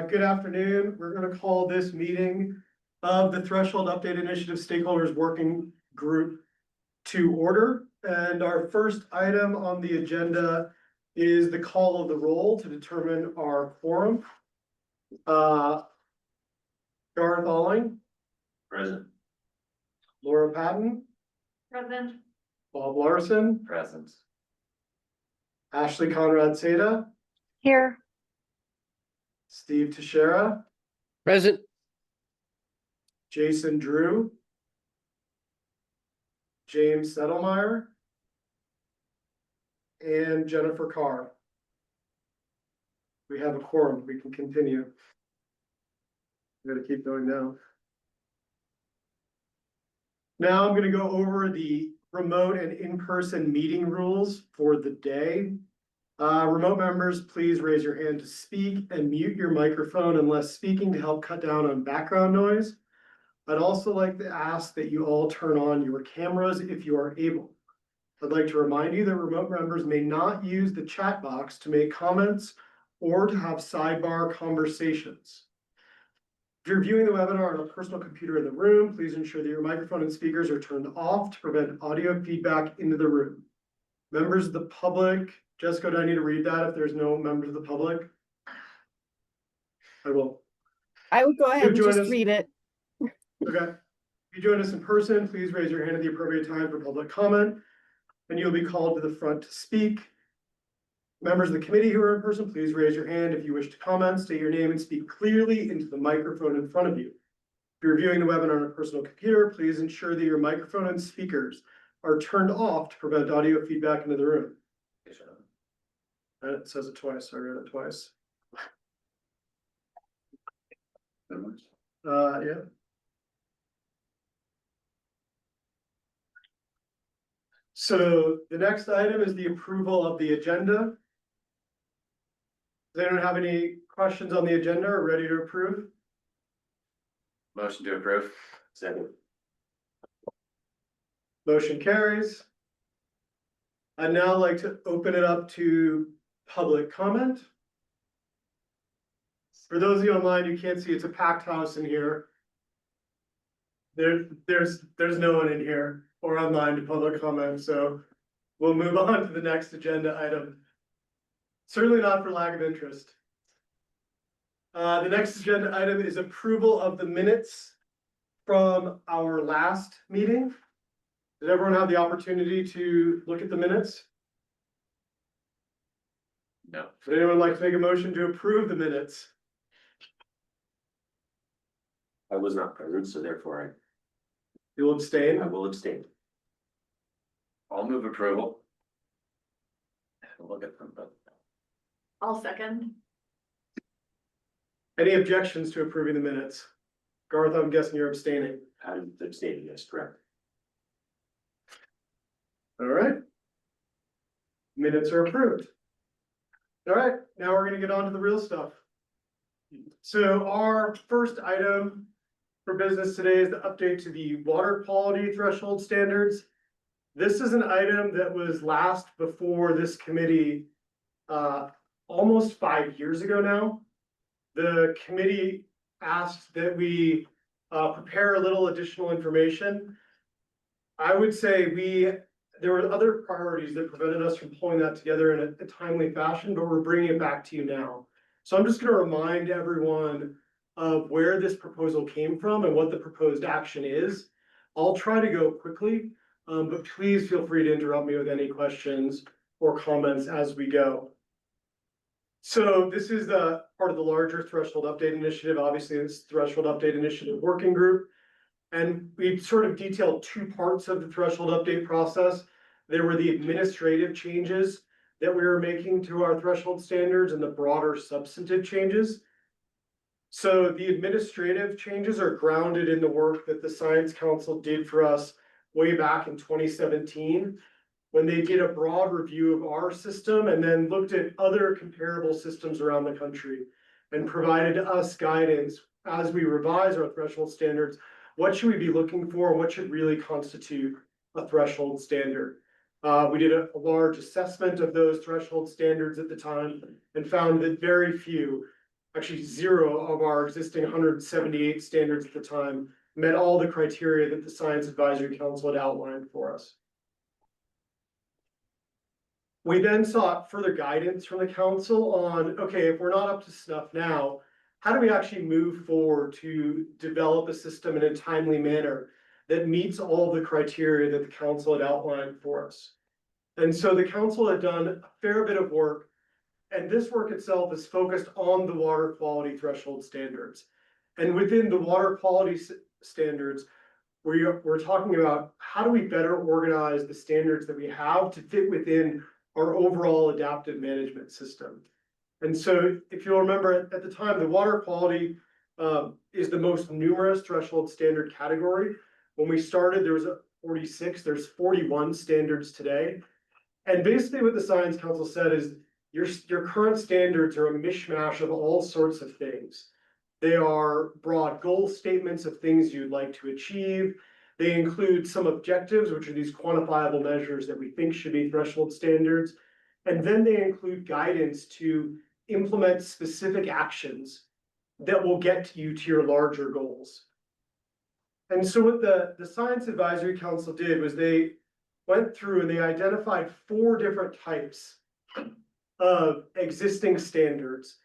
Good afternoon. We're going to call this meeting of the Threshold Update Initiative Stakeholders Working Group to order. And our first item on the agenda is the call of the roll to determine our quorum. Garth Alling. Present. Laura Patton. Present. Bob Larson. Present. Ashley Conrad Seda. Here. Steve Teixeira. Present. Jason Drew. James Settlemeyer. And Jennifer Carr. We have a quorum. We can continue. I'm gonna keep going now. Now I'm gonna go over the remote and in-person meeting rules for the day. Remote members, please raise your hand to speak and mute your microphone unless speaking to help cut down on background noise. I'd also like to ask that you all turn on your cameras if you are able. I'd like to remind you that remote members may not use the chat box to make comments or to have sidebar conversations. If you're viewing the webinar on a personal computer in the room, please ensure that your microphone and speakers are turned off to prevent audio feedback into the room. Members of the public, Jessica, do I need to read that if there's no members of the public? I will. I would go ahead and join just us. read it. Okay. If you join us in person, please raise your hand at the appropriate time for public comment, and you'll be called to the front to speak. Members of the committee who are in person, please raise your hand if you wish to comment, state your name and speak clearly into the microphone in front of you. If you're viewing the webinar on a personal computer, please ensure that your microphone and speakers are turned off to prevent audio feedback into the room. And it says it twice, so I read it twice. Yeah. So the next item is the approval of the agenda. Does anyone have any questions on the agenda or ready to approve? Motion to approve. Second. Motion carries. I'd now like to open it up to public comment. For those of you online, you can't see, it's a packed house in here. There's no one in here or online to public comment, so we'll move on to the next agenda item. Certainly not for lack of interest. The next agenda item is approval of the minutes from our last meeting. Did everyone have the opportunity to look at the minutes? No. Would anyone like to make a motion to approve the minutes? I was not present, so therefore You'll abstain? I will abstain. I'll move approval. Look at them, but I'll second. Any objections to approving the minutes? Garth, I'm guessing you're abstaining. I'm abstaining, yes, correct. All right. Minutes are approved. All right, now we're gonna get on to the real stuff. So our first item for business today is the update to the water quality threshold standards. This is an item that was last before this committee almost 5 years ago now. The committee asked that we prepare a little additional information. I would say there were other priorities that prevented us from pulling that together in a timely fashion, but we're bringing it back to you now. So I'm just going to remind everyone of where this proposal came from and what the proposed action is. I'll try to go quickly, but please feel free to interrupt me with any questions or comments as we go. So this is the part of the larger Threshold Update Initiative. Obviously, it's Threshold Update Initiative Working Group. And we sort of detailed two parts of the threshold update process. There were the administrative changes that we were making to our threshold standards and the broader substantive changes. So the administrative changes are grounded in the work that the Science Council did for us way back in 2017, when they did a broad review of our system and then looked at other comparable systems around the country and provided us guidance as we revise our threshold standards. What should we be looking for and what should really constitute a threshold standard? We did a large assessment of those threshold standards at the time and found that very few actually 0 of our existing 178 standards at the time met all the criteria that the Science Advisory Council had outlined for us. We then sought further guidance from the council on, okay, if we're not up to snuff now, how do we actually move forward to develop a system in a timely manner that meets all the criteria that the council had outlined for us? And so the council had done a fair bit of work, and this work itself is focused on the water quality threshold standards. And within the water quality standards, we're talking about how do we better organize the standards that we have to fit within our overall adaptive management system. And so if you'll remember at the time, the water quality is the most numerous threshold standard category. When we started, there was 46, there's 41 standards today. And basically what the Science Council said is your current standards are a mishmash of all sorts of things. They are broad goal statements of things you'd like to achieve. They include some objectives, which are these quantifiable measures that we think should be threshold standards. And then they include guidance to implement specific actions that will get you to your larger goals. And so what the Science Advisory Council did was they went through and they identified 4 different types of existing standards.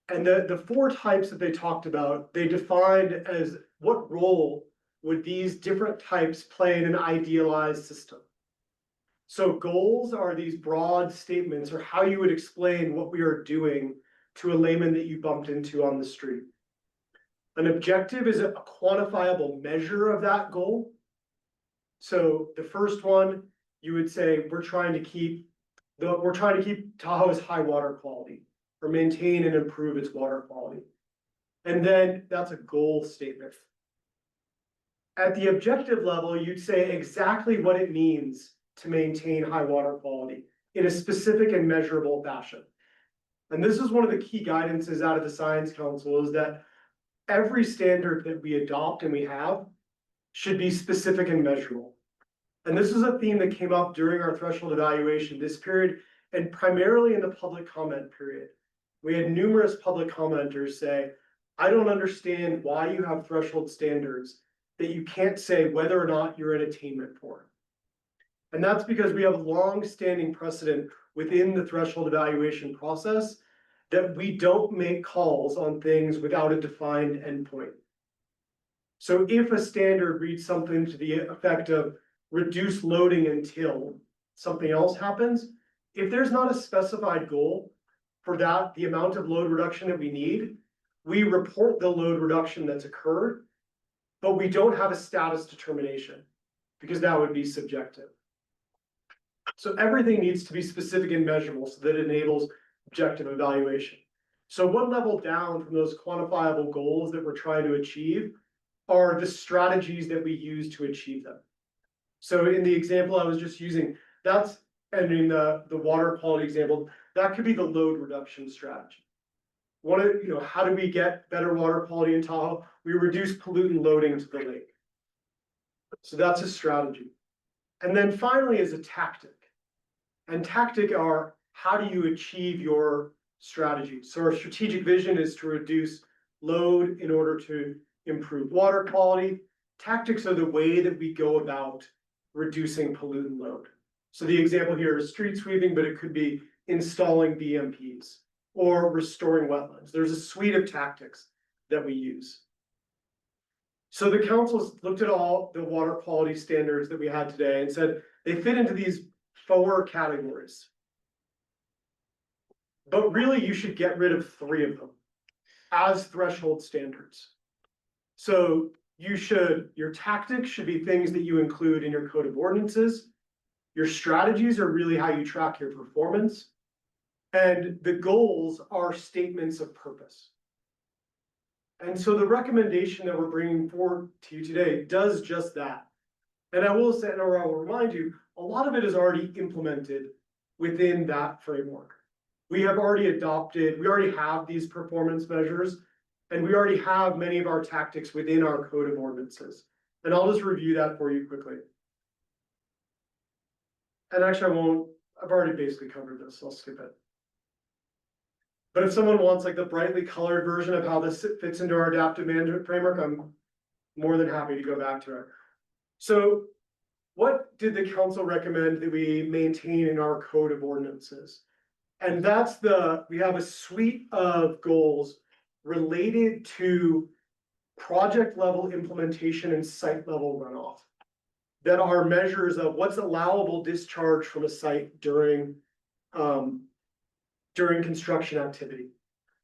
And the 4 types that they talked about, they defined as what role would these different types play in an idealized system. So goals are these broad statements or how you would explain what we are doing to a layman that you bumped into on the street. An objective is a quantifiable measure of that goal. So the first one, you would say, we're trying to keep Tahoe's high water quality or maintain and improve its water quality. And then that's a goal statement. At the objective level, you'd say exactly what it means to maintain high water quality in a specific and measurable fashion. And this is one of the key guidances out of the Science Council is that every standard that we adopt and we have should be specific and measurable. And this is a theme that came up during our threshold evaluation this period and primarily in the public comment period. We had numerous public commenters say, I don't understand why you have threshold standards that you can't say whether or not you're in attainment for. And that's because we have long-standing precedent within the threshold evaluation process that we don't make calls on things without a defined endpoint. So if a standard reads something to the effect of reduce loading until something else happens, if there's not a specified goal for that, the amount of load reduction that we need, we report the load reduction that's occurred, but we don't have a status determination because that would be subjective. So everything needs to be specific and measurable so that it enables objective evaluation. So one level down from those quantifiable goals that we're trying to achieve are the strategies that we use to achieve them. So in the example I was just using, and in the water quality example, that could be the load reduction strategy. How do we get better water quality in Tahoe? We reduce pollutant loading to the lake. So that's a strategy. And then finally is a tactic. And tactic are, how do you achieve your strategy? So our strategic vision is to reduce load in order to improve water quality. Tactics are the way that we go about reducing pollutant load. So the example here is street sweeping, but it could be installing BMPs or restoring wetlands. There's a suite of tactics that we use. So the councils looked at all the water quality standards that we had today and said they fit into these 4 categories. But really you should get rid of 3 of them as threshold standards. So your tactics should be things that you include in your code of ordinances. Your strategies are really how you track your performance. And the goals are statements of purpose. And so the recommendation that we're bringing forward to you today does just that. And I will say, or I will remind you, a lot of it is already implemented within that framework. We already have these performance measures, and we already have many of our tactics within our code of ordinances. And I'll just review that for you quickly. And actually I've already basically covered this, so I'll skip it. But if someone wants like the brightly colored version of how this fits into our adaptive management framework, I'm more than happy to go back to it. So what did the council recommend that we maintain in our code of ordinances? And that's we have a suite of goals related to project level implementation and site level runoff that are measures of what's allowable discharge from a site during construction activity.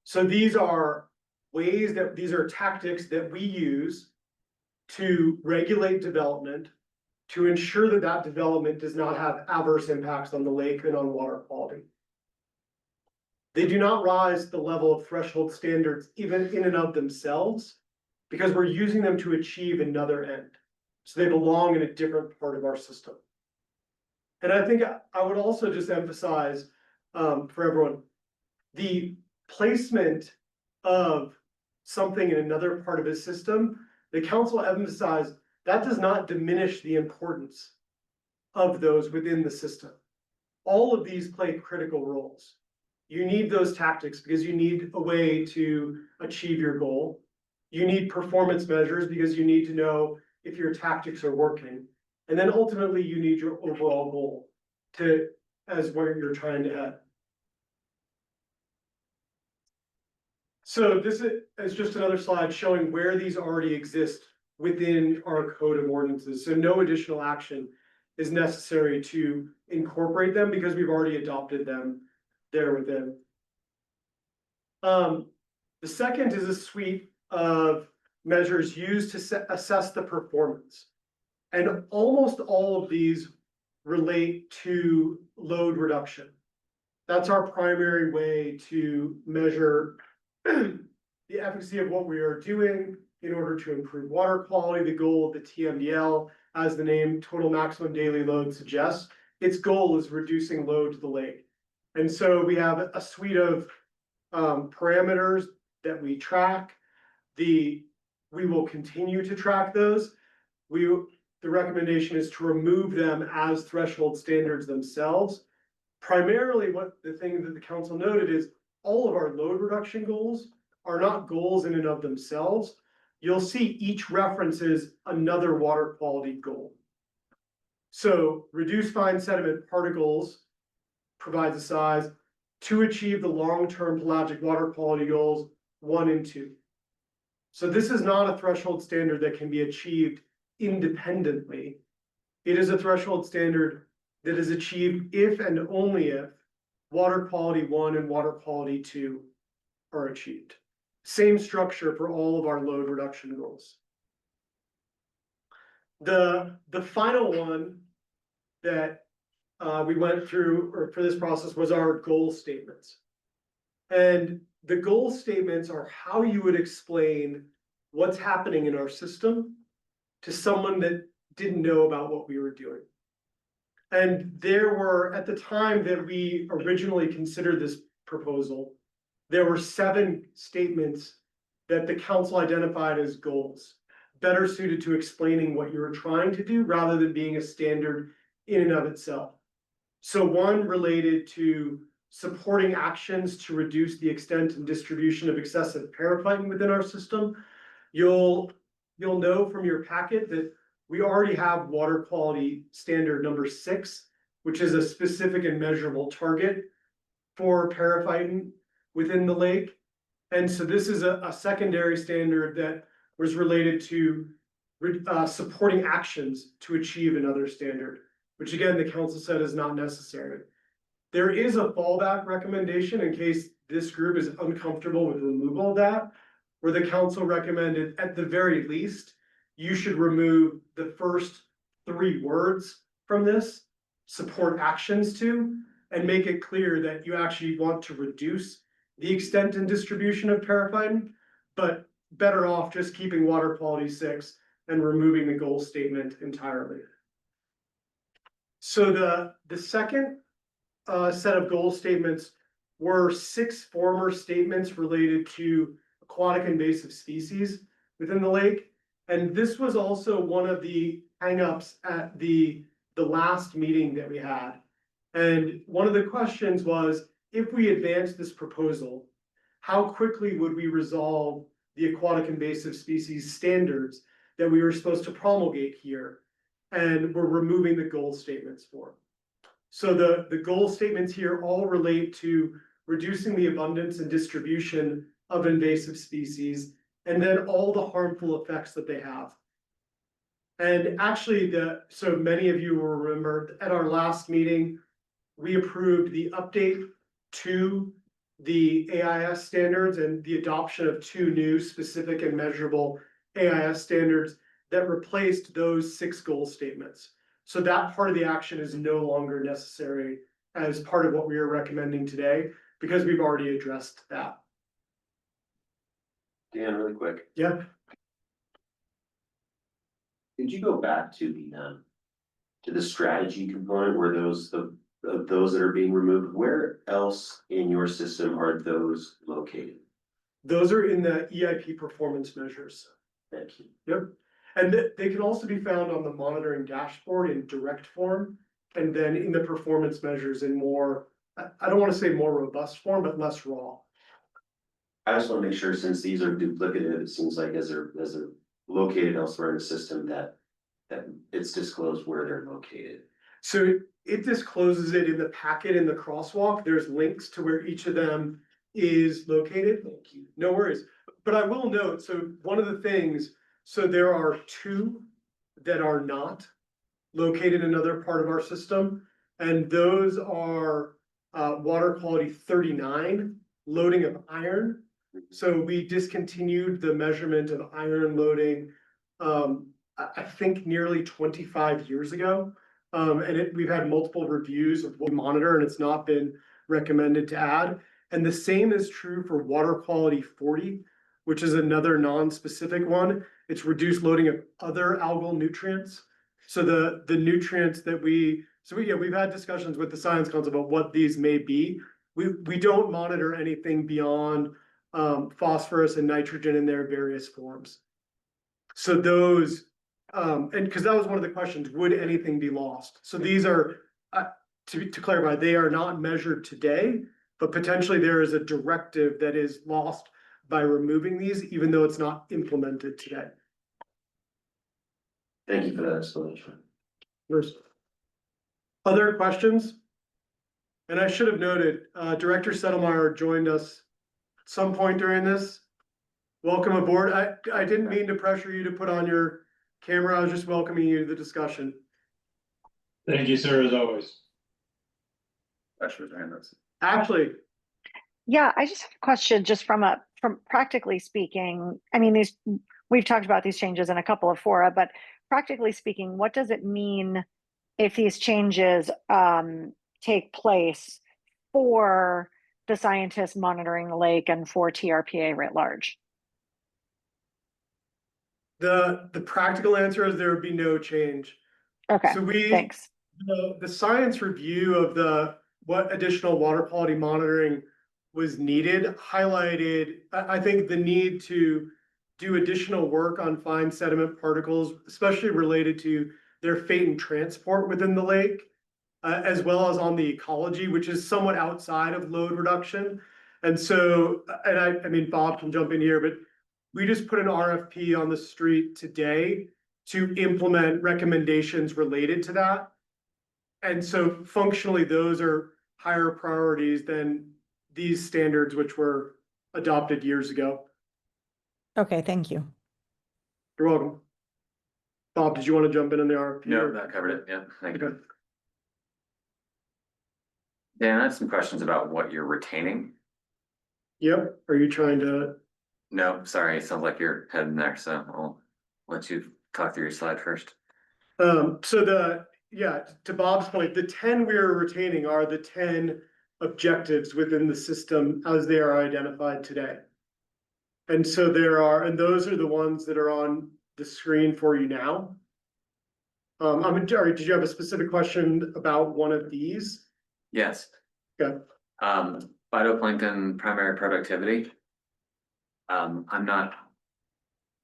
So these are these are tactics that we use to regulate development, to ensure that that development does not have adverse impacts on the lake and on water quality. They do not rise to the level of threshold standards even in and of themselves, because we're using them to achieve another end. So they belong in a different part of our system. And I think I would also just emphasize for everyone, the placement of something in another part of a system, the council emphasized that does not diminish the importance of those within the system. All of these play critical roles. You need those tactics because you need a way to achieve your goal. You need performance measures because you need to know if your tactics are working. And then ultimately you need your overall goal as where you're trying to head. So this is just another slide showing where these already exist within our code of ordinances. So no additional action is necessary to incorporate them because we've already adopted them there within. The second is a suite of measures used to assess the performance. And almost all of these relate to load reduction. That's our primary way to measure the efficacy of what we are doing in order to improve water quality. The goal of the TMDL, as the name total maximum daily load suggests, its goal is reducing load to the lake. And so we have a suite of parameters that we track. We will continue to track those. The recommendation is to remove them as threshold standards themselves. Primarily, the thing that the council noted is all of our load reduction goals are not goals in and of themselves. You'll see each references another water quality goal. So reduce fine sediment particles provides a size to achieve the long-term pelagic water quality goals 1 and 2. So this is not a threshold standard that can be achieved independently. It is a threshold standard that is achieved if and only if water quality 1 and water quality 2 are achieved. Same structure for all of our load reduction goals. The final one that we went through or for this process was our goal statements. And the goal statements are how you would explain what's happening in our system to someone that didn't know about what we were doing. And there were, at the time that we originally considered this proposal, there were 7 statements that the council identified as goals, better suited to explaining what you were trying to do rather than being a standard in and of itself. So one related to supporting actions to reduce the extent and distribution of excessive paraphyton within our system. You'll know from your packet that we already have water quality standard number 6, which is a specific and measurable target for paraphyton within the lake. And so this is a secondary standard that was related to supporting actions to achieve another standard, which again, the council said is not necessary. There is a fallback recommendation in case this group is uncomfortable with removal of that, where the council recommended at the very least, you should remove the first 3 words from this, support actions to, and make it clear that you actually want to reduce the extent and distribution of paraphyton, but better off just keeping water quality 6 and removing the goal statement entirely. So the second set of goal statements were 6 former statements related to aquatic invasive species within the lake. And this was also one of the hangups at the last meeting that we had. And one of the questions was, if we advance this proposal, how quickly would we resolve the aquatic invasive species standards that we were supposed to promulgate here? And we're removing the goal statements for. So the goal statements here all relate to reducing the abundance and distribution of invasive species, and then all the harmful effects that they have. And actually, so many of you will remember at our last meeting, we approved the update to the AIS standards and the adoption of 2 new specific and measurable AIS standards that replaced those 6 goal statements. So that part of the action is no longer necessary as part of what we are recommending today, because we've already addressed that. Dan, really quick, Yeah, could you go back to the strategy component where those that are being removed, where else in your system are those located? those are in the EIP performance measures. Thank you. Yep. And they can also be found on the monitoring dashboard in direct form, and then in the performance measures in more, I don't want to say more robust form, but less raw. I just want to make sure, since these are duplicative, it seems like as they're located elsewhere in the system, that it's disclosed where they're located. So it discloses it in the packet in the crosswalk. There's links to where each of them is located. Thank you. No worries. But I will note, so one of the things, so there are 2 that are not located in another part of our system. And those are water quality 39, loading of iron. So we discontinued the measurement of iron loading, I think nearly 25 years ago. And we've had multiple reviews of what we monitor, and it's not been recommended to add. And the same is true for water quality 40, which is another non-specific one. It's reduced loading of other algal nutrients. So the nutrients that we've had discussions with the Science Council about what these may be. We don't monitor anything beyond phosphorus and nitrogen in their various forms. So those, and because that was one of the questions, would anything be lost? So these are, to clarify, they are not measured today, but potentially there is a directive that is lost by removing these, even though it's not implemented today. Thank you for that explanation. There's other questions? And I should have noted, Director Settlemeyer joined us at some point during this. Welcome aboard. I didn't mean to pressure you to put on your camera. I was just welcoming you to the discussion. Thank you, sir, as always. Ashley, Yeah, I just have a question just from practically speaking. I mean, we've talked about these changes in a couple of fora, but practically speaking, what does it mean if these changes take place for the scientists monitoring the lake and for TRPA writ large? the practical answer is there would be no change. Okay, So thanks. the science review of what additional water quality monitoring was needed highlighted, I think, the need to do additional work on fine sediment particles, especially related to their fate and transport within the lake, as well as on the ecology, which is somewhat outside of load reduction. And so, and I mean, Bob can jump in here, but we just put an RFP on the street today to implement recommendations related to that. And so functionally, those are higher priorities than these standards, which were adopted years ago. Okay, thank you. You're welcome. Bob, did you want to jump in on the RFP? No, that covered it. Yeah, thank you. Okay. Dan, I have some questions about what you're retaining. Yep. Are you trying to? No, sorry, it sounds like you're heading there, so I'll let you talk through your slide first. So to Bob's point, the 10 we are retaining are the 10 objectives within the system as they are identified today. And so and those are the ones that are on the screen for you now. Did you have a specific question about one of these? Yes. Okay. Phytoplankton primary productivity.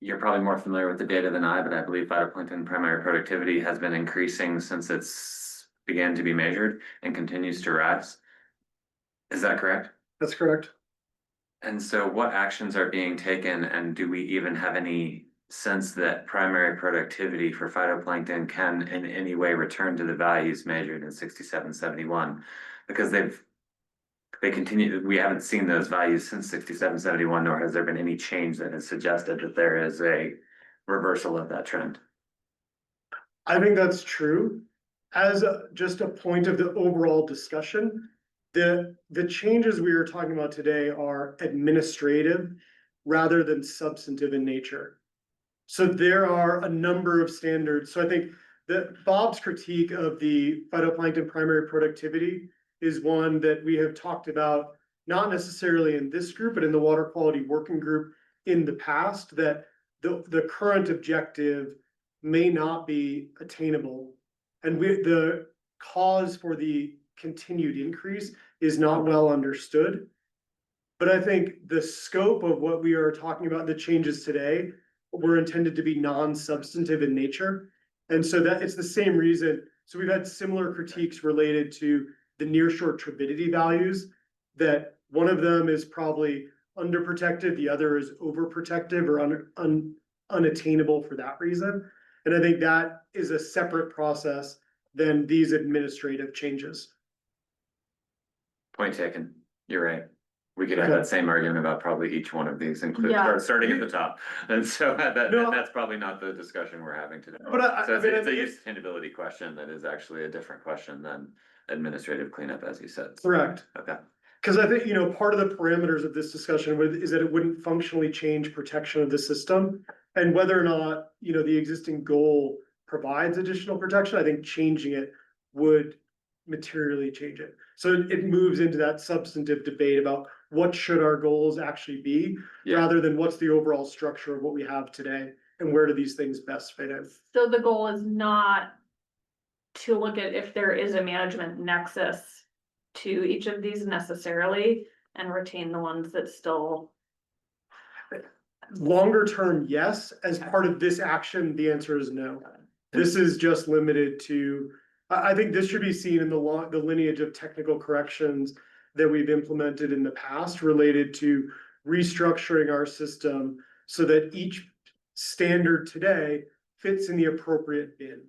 You're probably more familiar with the data than I, but I believe phytoplankton primary productivity has been increasing since it's began to be measured and continues to rise. Is that correct? That's correct. And so what actions are being taken, and do we even have any sense that primary productivity for phytoplankton can in any way return to the values measured in 6771? Because they continue, we haven't seen those values since 6771, nor has there been any change that has suggested that there is a reversal of that trend. I think that's true. As just a point of the overall discussion, the changes we are talking about today are administrative rather than substantive in nature. So there are a number of standards. So I think that Bob's critique of the phytoplankton primary productivity is one that we have talked about, not necessarily in this group, but in the water quality working group in the past, that the current objective may not be attainable. And the cause for the continued increase is not well understood. But I think the scope of what we are talking about, the changes today, were intended to be non-substantive in nature. And so that it's the same reason. So we've had similar critiques related to the nearshore turbidity values, that one of them is probably underprotected, the other is overprotective or unattainable for that reason. And I think that is a separate process than these administrative changes. Point taken. You're right. We could have Okay. that same argument about probably each one of these, Yeah. starting at the top. And so No. that's probably not the discussion we're having today. But So I mean, it's a sustainability question that is actually a different question than administrative cleanup, as you said. correct. Okay. Because I think, part of the parameters of this discussion is that it wouldn't functionally change protection of the system. And whether or not, the existing goal provides additional protection, I think changing it would materially change it. So it moves into that substantive debate about what should our goals actually be, Yeah. rather than what's the overall structure of what we have today and where do these things best fit in. So the goal is not to look at if there is a management nexus to each of these necessarily and retain the ones that still. Longer term, yes. As part of this action, the answer is no. This is just limited to, I think this should be seen in the lineage of technical corrections that we've implemented in the past related to restructuring our system so that each standard today fits in the appropriate bin.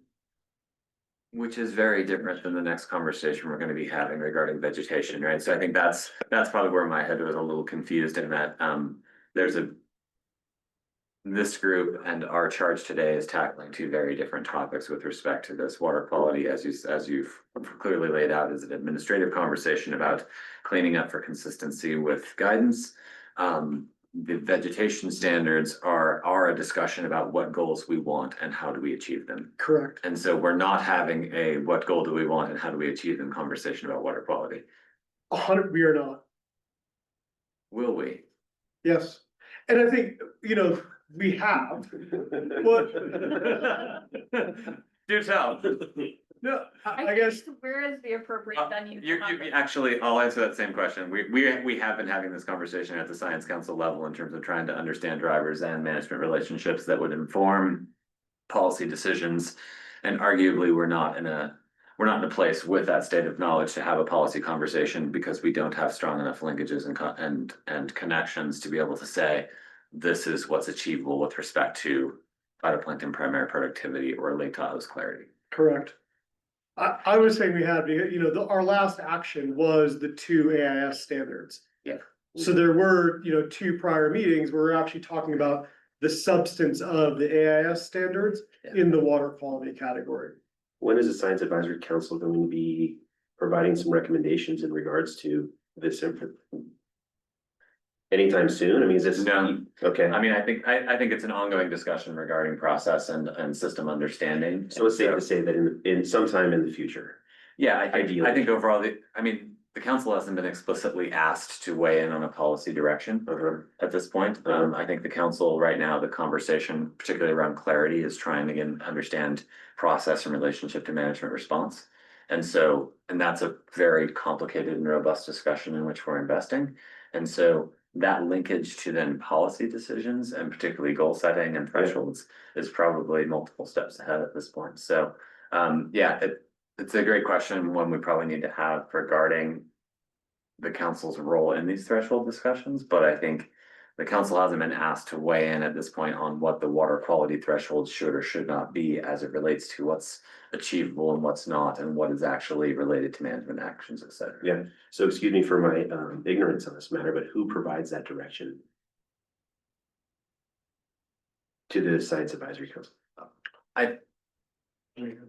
Which is very different than the next conversation we're gonna be having regarding vegetation, right? So I think that's probably where my head was a little confused in that, this group and our charge today is tackling two very different topics with respect to this water quality, as you've clearly laid out, is an administrative conversation about cleaning up for consistency with guidance. The vegetation standards are a discussion about what goals we want and how do we achieve them. Correct. And so we're not having a what goal do we want and how do we achieve them conversation about water quality. 100, we are not. Will we? Yes. And I think, we have. What? Do tell. No, I guess, Where is the appropriate venue? to You have this? actually, I'll answer that same question. We have been having this conversation at the science council level in terms of trying to understand drivers and management relationships that would inform policy decisions. And arguably, we're not in a place with that state of knowledge to have a policy conversation because we don't have strong enough linkages and connections to be able to say, this is what's achievable with respect to phytoplankton primary productivity or Lake Tahoe's clarity. correct. I was saying we had, our last action was the two AIS standards. Yeah. So there were, two prior meetings where we're actually talking about the substance of the AIS standards in the water quality category. When is the Science Advisory Council going to be providing some recommendations in regards to this? Anytime soon? I mean, is this? No. Okay, I mean, I think it's an ongoing discussion regarding process and system understanding. so it's safe to say that in sometime in the future. Yeah, Ideally. I think overall, the council hasn't been explicitly asked to weigh in on a policy direction at this point. I think the council right now, the conversation, particularly around clarity, is trying to again understand process and relationship to management response. And that's a very complicated and robust discussion in which we're investing. And so that linkage to then policy decisions and particularly goal setting and thresholds is probably multiple steps ahead at this point. So, it's a great question, one we probably need to have regarding the council's role in these threshold discussions, but I think the council hasn't been asked to weigh in at this point on what the water quality threshold should or should not be as it relates to what's achievable and what's not, and what is actually related to management actions, et cetera. Yeah, so excuse me for my ignorance on this matter, but who provides that direction? To the Science Advisory Council?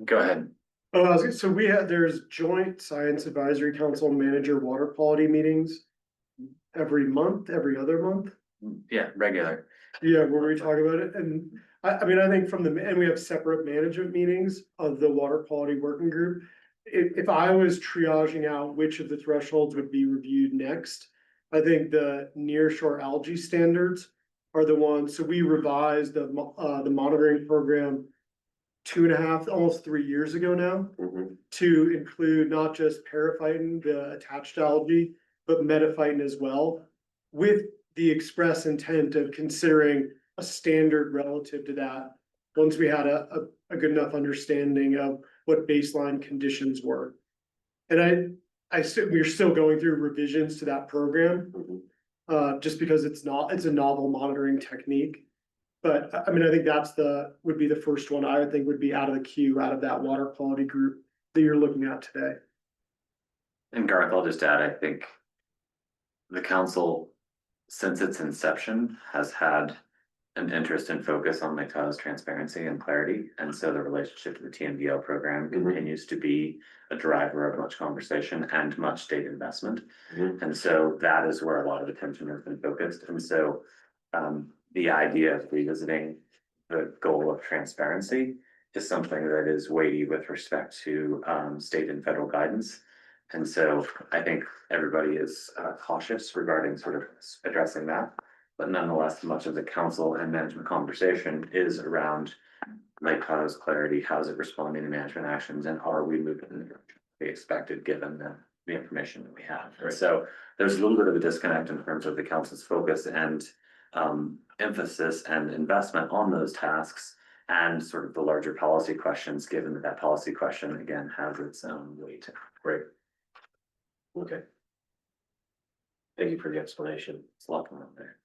Go ahead. Oh, so there's joint Science Advisory Council manager water quality meetings every month, every other month. Yeah, regular. Yeah, where we talk about it, and I mean, I think and we have separate management meetings of the water quality working group. If I was triaging out which of the thresholds would be reviewed next, I think the nearshore algae standards are the ones, so we revised the monitoring program 2.5, almost 3 years ago now, Mhm. to include not just periphyton, the attached algae, but metaphyton as well, with the express intent of considering a standard relative to that, once we had a good enough understanding of what baseline conditions were. And we're still going through revisions to that program, Mhm. just because it's a novel monitoring technique. But I mean, I think would be the first one I would think would be out of the queue, out of that water quality group that you're looking at today. And Garth, I'll just add, I think the council, since its inception, has had an interest and focus on Lake Tahoe's transparency and clarity. And so the relationship to the TMDL program continues to be a driver of much conversation and much state investment. Mhm. And so that is where a lot of attention has been focused. And so the idea of revisiting the goal of transparency is something that is weighty with respect to state and federal guidance. And so I think everybody is cautious regarding sort of addressing that. But nonetheless, much of the council and management conversation is around Lake Tahoe's clarity, how's it responding to management actions, and are we moving in the direction we expected given the information that we have. Right. So there's a little bit of a disconnect in terms of the council's focus and emphasis and investment on those tasks and sort of the larger policy questions, given that that policy question again has its own weight. Great. Okay. Thank you for the explanation. It's a lot going on there.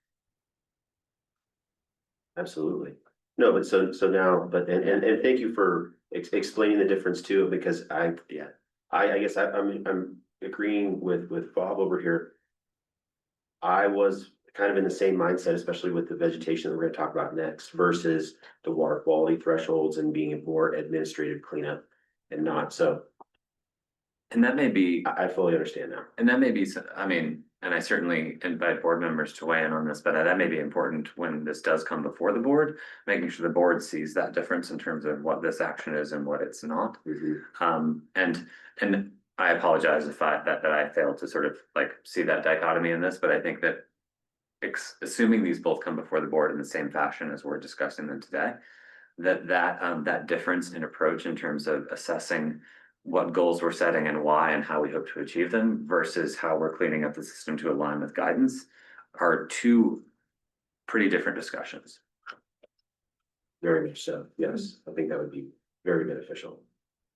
Absolutely. No, but so now, but and thank you for explaining the difference too, because I guess I'm agreeing with Bob over here. I was kind of in the same mindset, especially with the vegetation that we're gonna talk about next versus the water quality thresholds and being more administrative cleanup and not so. And that may be, I fully understand now. and that may be, I mean, and I certainly invite board members to weigh in on this, but that may be important when this does come before the board, making sure the board sees that difference in terms of what this action is and what it's not. And I apologize if that I failed to sort of like see that dichotomy in this, but I think that assuming these both come before the board in the same fashion as we're discussing them today, that difference in approach in terms of assessing what goals we're setting and why and how we hope to achieve them versus how we're cleaning up the system to align with guidance are two pretty different discussions. Very much so. Yes, I think that would be very beneficial.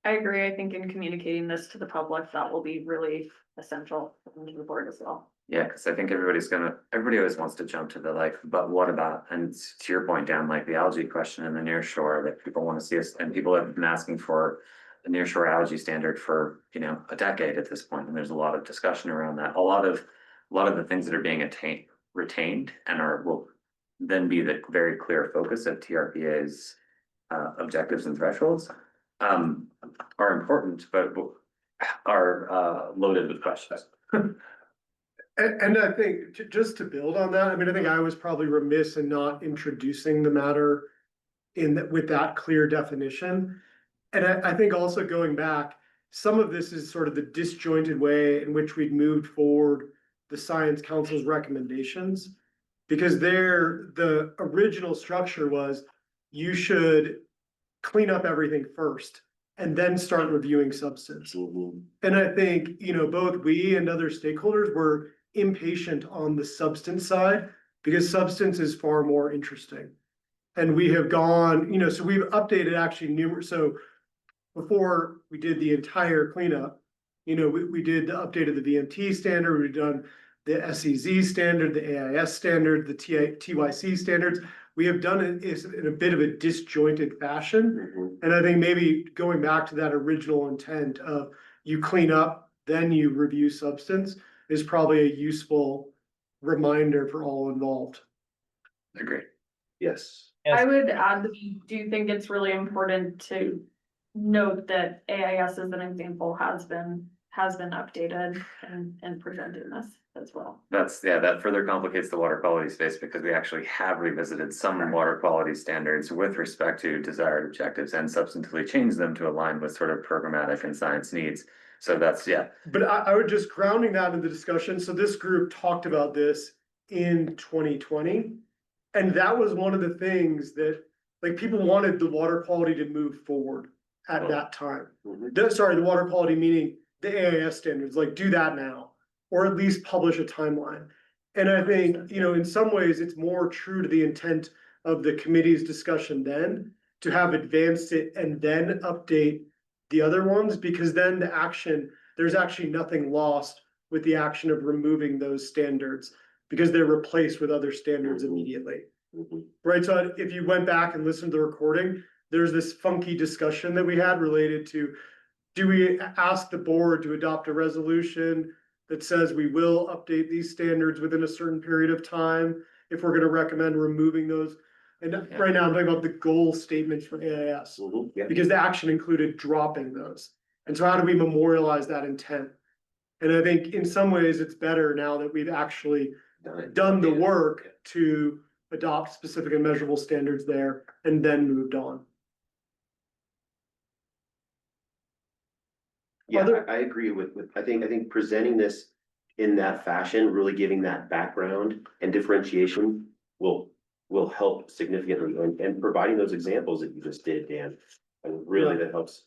I agree. I think in communicating this to the public, that will be really essential to the board as well. Yeah, because I think everybody always wants to jump to the like, but what about, and to your point, down like the algae question in the near shore that people want to see us, and people have been asking for the nearshore algae standard for, a decade at this point, and there's a lot of discussion around that. A lot of the things that are being retained and will then be the very clear focus of TRPA's objectives and thresholds are important, but are loaded with questions. And I think just to build on that, I mean, I think I was probably remiss in not introducing the matter with that clear definition. And I think also going back, some of this is sort of the disjointed way in which we'd moved forward the Science Council's recommendations. Because the original structure was you should clean up everything first and then start reviewing substance. And I think, both we and other stakeholders were impatient on the substance side because substance is far more interesting. And we have gone, so we've updated actually so before we did the entire cleanup, You know, we did the update of the VMT standard, we've done the SEZ standard, the AIS standard, the TYC standards. We have done it in a bit of a disjointed fashion. Mhm. And I think maybe going back to that original intent of you clean up, then you review substance is probably a useful reminder for all involved. Agree. Yes. I would add that I do think it's really important to note that AIS as an example has been updated and presented in this as well. That further complicates the water quality space because we actually have revisited some water quality standards with respect to desired objectives and substantively changed them to align with sort of programmatic and science needs. So that's, yeah, But I would just grounding that in the discussion, so this group talked about this in 2020. And that was one of the things that, like, people wanted the water quality to move forward at that time. Mhm. Sorry, the water quality meaning the AIS standards, like, do that now, or at least publish a timeline. And I think, you know, in some ways, it's more true to the intent of the committee's discussion then to have advanced it and then update the other ones, because then the action, there's actually nothing lost with the action of removing those standards because they're replaced with other standards immediately. Mhm. Right, so if you went back and listened to the recording, there's this funky discussion that we had related to, do we ask the board to adopt a resolution that says we will update these standards within a certain period of time if we're gonna recommend removing those? And right now, I'm talking about the goal statements for AIS, Mhm. Yeah. because the action included dropping those. And so how do we memorialize that intent? And I think in some ways, it's better now that we've actually done the work to adopt specific and measurable standards there and then moved on. Yeah, Other- I agree with, I think presenting this in that fashion, really giving that background and differentiation will help significantly, and providing those examples that you just did, Dan. And really that helps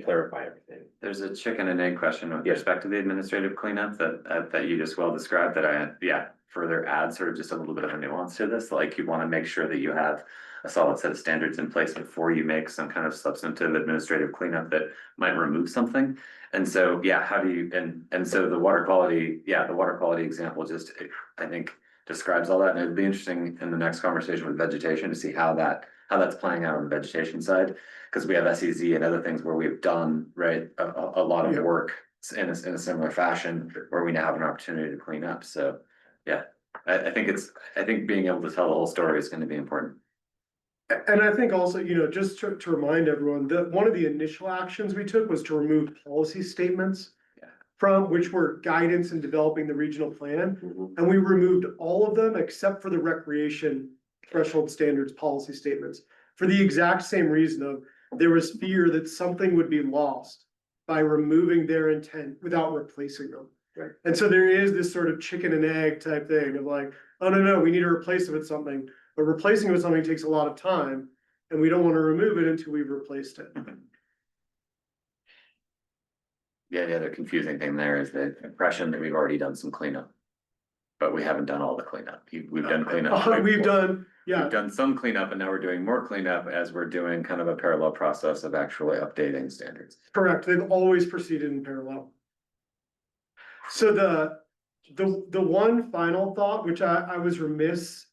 clarify everything. there's a chicken and egg question with Yeah. respect to the administrative cleanup that you just well described that further add sort of just a little bit of a nuance to this, like you want to make sure that you have a solid set of standards in place before you make some kind of substantive administrative cleanup that might remove something. And so, yeah, how do you, and so the water quality example just, I think, describes all that. And it'd be interesting in the next conversation with vegetation to see how that's playing out on the vegetation side. Because we have SEZ and other things where we've done, right, a lot of Yeah. work in a similar fashion where we now have an opportunity to clean up. So, yeah, I think being able to tell the whole story is gonna be important. And I think also, you know, just to remind everyone that one of the initial actions we took was to remove policy statements. Yeah. From which were guidance in developing the regional plan, Mhm. and we removed all of them except for the recreation threshold standards policy statements. For the exact same reason of, there was fear that something would be lost by removing their intent without replacing them. Right. And so there is this sort of chicken and egg type thing of like, oh, no, we need to replace it with something, but replacing it with something takes a lot of time. And we don't want to remove it until we've replaced it. Yeah, the other confusing thing there is the impression that we've already done some cleanup. But we haven't done all the cleanup. We've done cleanup. We've done, yeah, We've done some cleanup and now we're doing more cleanup as we're doing kind of a parallel process of actually updating standards. correct. They've always proceeded in parallel. So the one final thought, which I was remiss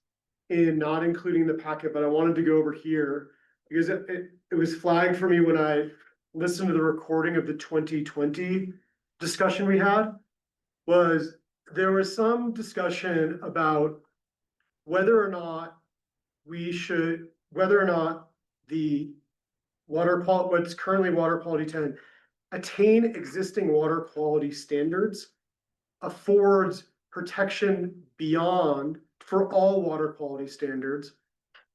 in not including in the packet, but I wanted to go over here. Because it was flagged for me when I listened to the recording of the 2020 discussion we had. Was there was some discussion about whether or not the what's currently water quality 10 attain existing water quality standards affords protection beyond for all water quality standards,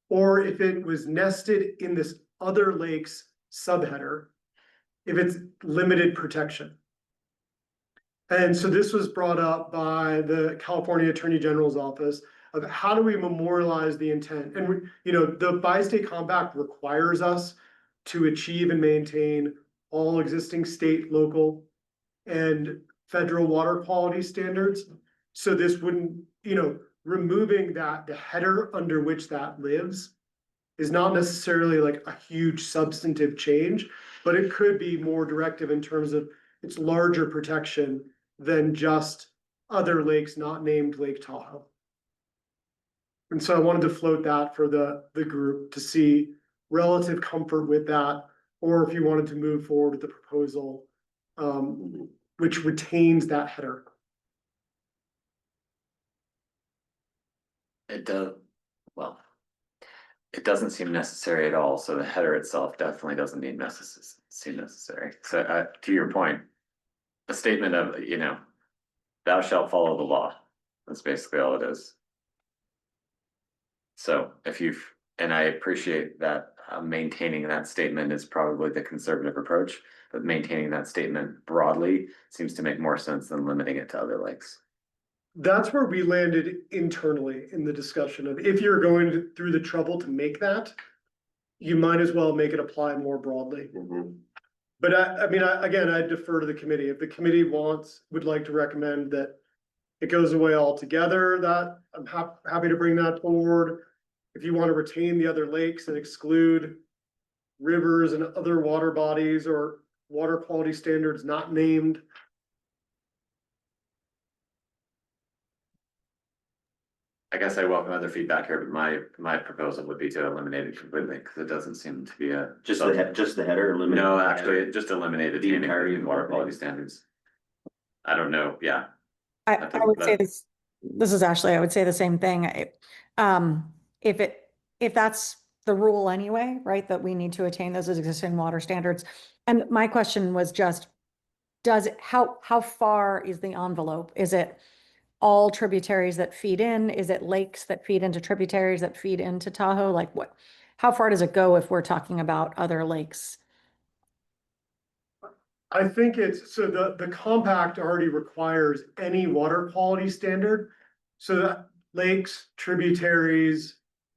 or if it was nested in this other lakes subheader, if it's limited protection. And so this was brought up by the California Attorney General's office of how do we memorialize the intent? And you know, the bi-state compact requires us to achieve and maintain all existing state, local, and federal water quality standards. So this wouldn't, you know, removing that, the header under which that lives is not necessarily like a huge substantive change, but it could be more directive in terms of it's larger protection than just other lakes not named Lake Tahoe. And so I wanted to float that for the group to see relative comfort with that, or if you wanted to move forward with the proposal, which retains that header. It does, well. It doesn't seem necessary at all, so the header itself definitely doesn't seem necessary. So, to your point, a statement of, you know, thou shalt follow the law. That's basically all it is. So if and I appreciate that maintaining that statement is probably the conservative approach, but maintaining that statement broadly seems to make more sense than limiting it to other lakes. That's where we landed internally in the discussion of if you're going through the trouble to make that, you might as well make it apply more broadly. But again, I defer to the committee. If the committee would like to recommend that it goes away altogether, that I'm happy to bring that forward. If you want to retain the other lakes and exclude rivers and other water bodies or water quality standards not named. I guess I welcome other feedback here, but my proposal would be to eliminate it completely, because it doesn't seem to be a. Just the header, eliminate. No, the actually, header. it just eliminated The the entirety in of water the quality thing. standards. I don't know, yeah. I That would say doesn't- this is Ashley, I would say the same thing. If that's the rule anyway, right, that we need to attain those existing water standards. And my question was just, how far is the envelope? Is it all tributaries that feed in? Is it lakes that feed into tributaries that feed into Tahoe? Like how far does it go if we're talking about other lakes? I think so the compact already requires any water quality standard. So that lakes, tributaries,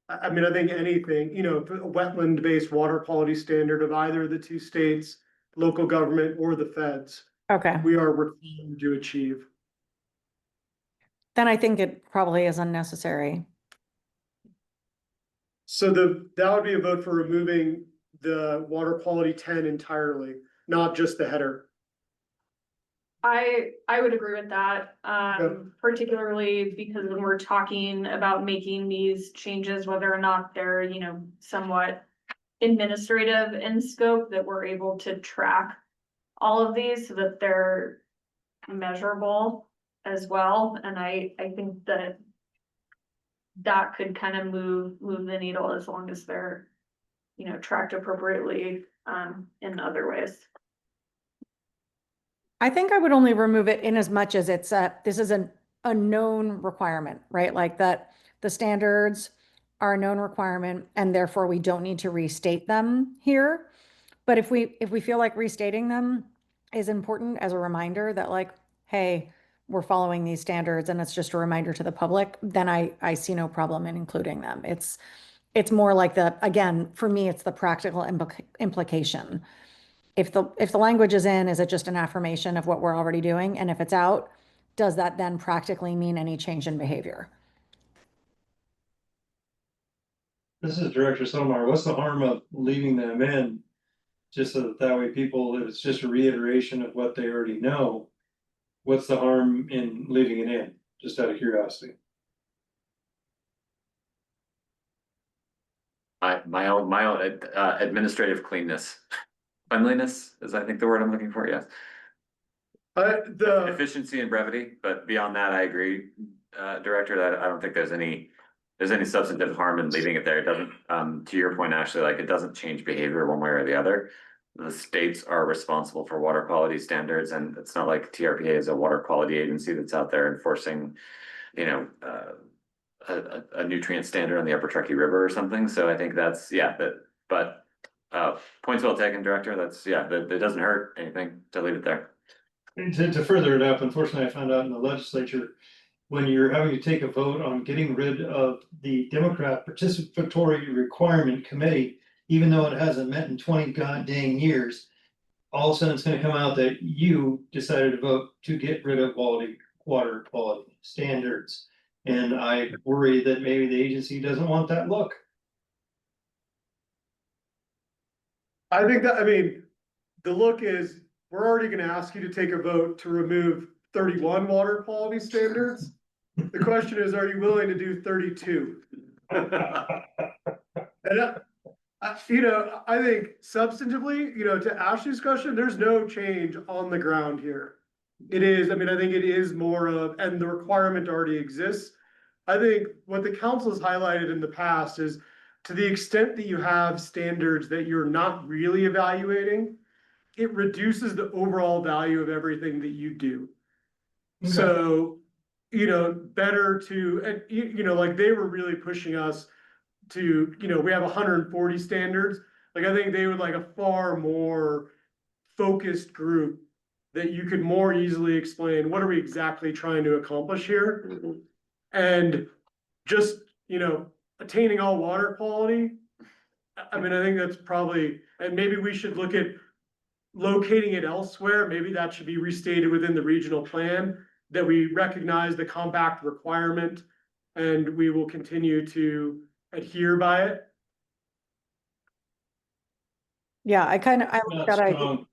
I think anything, a wetland-based water quality standard of either of the two states, local government or the feds, Okay, we are required to achieve. then I think it probably is unnecessary. So that would be a vote for removing the water quality 10 entirely, not just the header. I would agree with that, Okay. particularly because when we're talking about making these changes, whether or not they're, somewhat administrative in scope, that we're able to track all of these so that they're measurable as well. And I think that could kind of move the needle as long as they're, tracked appropriately, in other ways. I think I would only remove it in as much as this is a known requirement, right? Like that the standards are a known requirement and therefore we don't need to restate them here. But if we feel like restating them is important as a reminder that like, hey, we're following these standards and it's just a reminder to the public, then I see no problem in including them. It's more like again, for me, it's the practical implication. If the language is in, is it just an affirmation of what we're already doing? And if it's out, does that then practically mean any change in behavior? This is Director Somar. What's the harm of leaving them in? Just so that way people, if it's just a reiteration of what they already know, what's the harm in leaving it in? Just out of curiosity. My own administrative cleanliness is I think the word I'm looking for, yes. Efficiency and brevity, but beyond that, I agree, Director, that I don't think there's any substantive harm in leaving it there. It doesn't, to your point, Ashley, like it doesn't change behavior one way or the other. The states are responsible for water quality standards, and it's not like TRPA is a water quality agency that's out there enforcing, a nutrient standard on the Upper Truckee River or something. So I think that's, but points well taken, Director. That's, it doesn't hurt anything to leave it there. And to further it up, unfortunately, I found out in the legislature, when you're having to take a vote on getting rid of the Democrat Participatory Requirement Committee, even though it hasn't met in 20 god dang years, all of a sudden it's gonna come out that you decided to vote to get rid of water quality standards. And I worry that maybe the agency doesn't want that look. I think that, the look is we're already gonna ask you to take a vote to remove 31 water quality standards. The question is, are you willing to do 32? And you know, I think substantively, you know, to Ashley's question, there's no change on the ground here. It is, I mean, I think it is more of, and the requirement already exists. I think what the council has highlighted in the past is to the extent that you have standards that you're not really evaluating, it reduces the overall value of everything that you do. So, you know, better to, and you know, like they were really pushing us to, you know, we have 140 standards. Like, I think they would like a far more focused group that you could more easily explain, what are we exactly trying to accomplish here? Mhm. And just, you know, attaining all water quality. I mean, I think that's probably, and maybe we should look at locating it elsewhere. Maybe that should be restated within the regional plan, that we recognize the compact requirement and we will continue to adhere by it. Yeah, I like Not that idea. strong.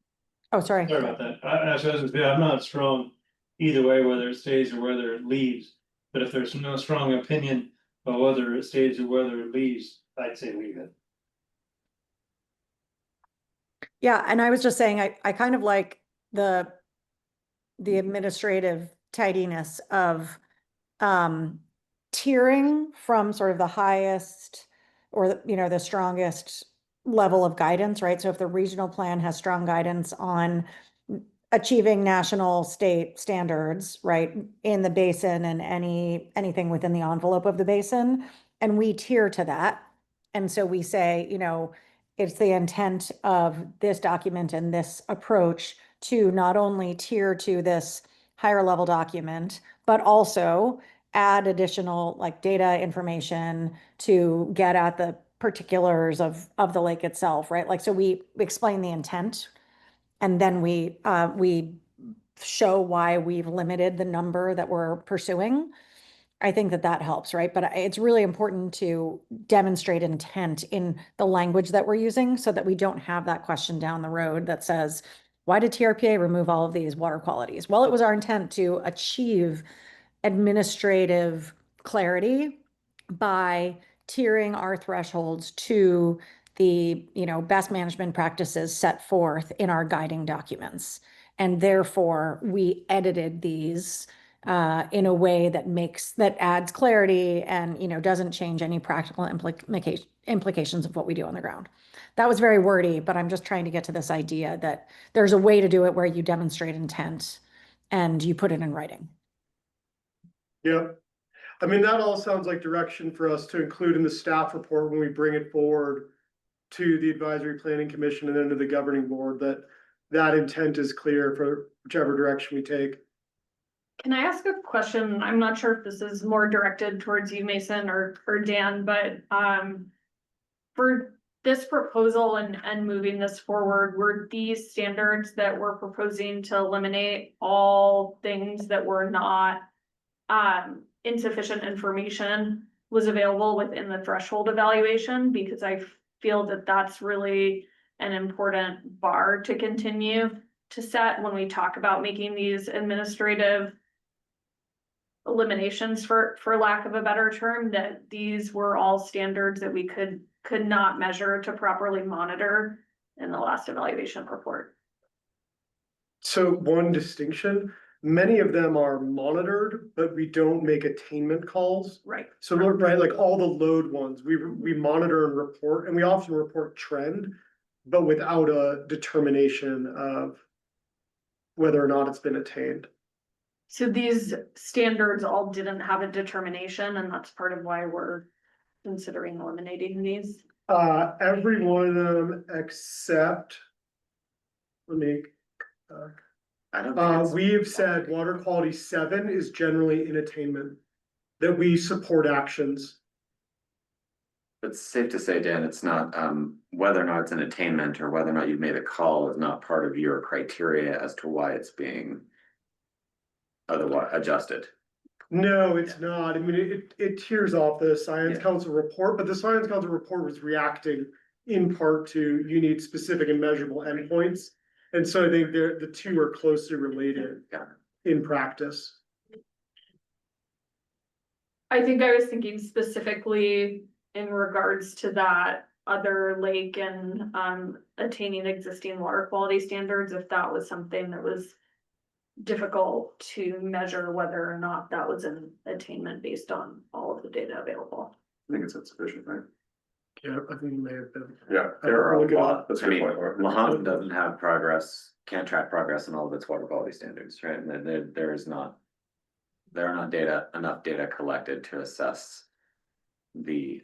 Oh, sorry. Sorry about that. Actually, I was gonna say, I'm not strong either way, whether it stays or whether it leaves. But if there's no strong opinion of whether it stays or whether it leaves, I'd say leave it. Yeah, and I was just saying, I kind of like the administrative tidiness of tiering from sort of the highest or the strongest level of guidance, right? So if the regional plan has strong guidance on achieving national state standards, right, in the basin and anything within the envelope of the basin, and we tier to that. And so we say, it's the intent of this document and this approach to not only tier to this higher level document, but also add additional like data information to get at the particulars of the lake itself, right? Like, so we explain the intent and then we show why we've limited the number that we're pursuing. I think that helps, right? But it's really important to demonstrate intent in the language that we're using so that we don't have that question down the road that says, why did TRPA remove all of these water qualities? Well, it was our intent to achieve administrative clarity by tiering our thresholds to the, best management practices set forth in our guiding documents. And therefore, we edited these in a way that adds clarity and, doesn't change any practical implications of what we do on the ground. That was very wordy, but I'm just trying to get to this idea that there's a way to do it where you demonstrate intent and you put it in writing. Yep. I mean, that all sounds like direction for us to include in the staff report when we bring it forward to the advisory planning commission and then to the governing board, that intent is clear for whichever direction we take. Can I ask a question? I'm not sure if this is more directed towards you, Mason, or Dan, but for this proposal and moving this forward, were these standards that we're proposing to eliminate all things that were not insufficient information was available within the threshold evaluation? Because I feel that that's really an important bar to continue to set when we talk about making these administrative eliminations, for lack of a better term, that these were all standards that we could not measure to properly monitor in the last evaluation report. So one distinction, many of them are monitored, but we don't make attainment calls. Right. So, right, like all the load ones, we monitor and report, and we often report trend, but without a determination of whether or not it's been attained. So these standards all didn't have a determination, and that's part of why we're considering eliminating these. Every one of them except, let me, I don't think it's. we have said water quality 7 is generally in attainment, that we support actions. It's safe to say, Dan, it's not, whether or not it's an attainment or whether or not you've made a call is not part of your criteria as to why it's being otherwise adjusted. No, it's not. I mean, it tears off the science Yeah. council report, but the science council report was reacting in part to, you need specific and measurable endpoints. And so I think the two are closely related Got in practice. I think I was thinking specifically in regards to that other lake and attaining existing water quality standards, if that was something that was difficult to measure whether or not that was an attainment based on all of the data available. I think it's insufficient, right? Yeah, I think it may have been. Yeah. there are a lot- That's a I good mean, point, Laura. Lahontan doesn't have progress, can't track progress in all of its water quality standards, right? And there is not. There are not enough data collected to assess the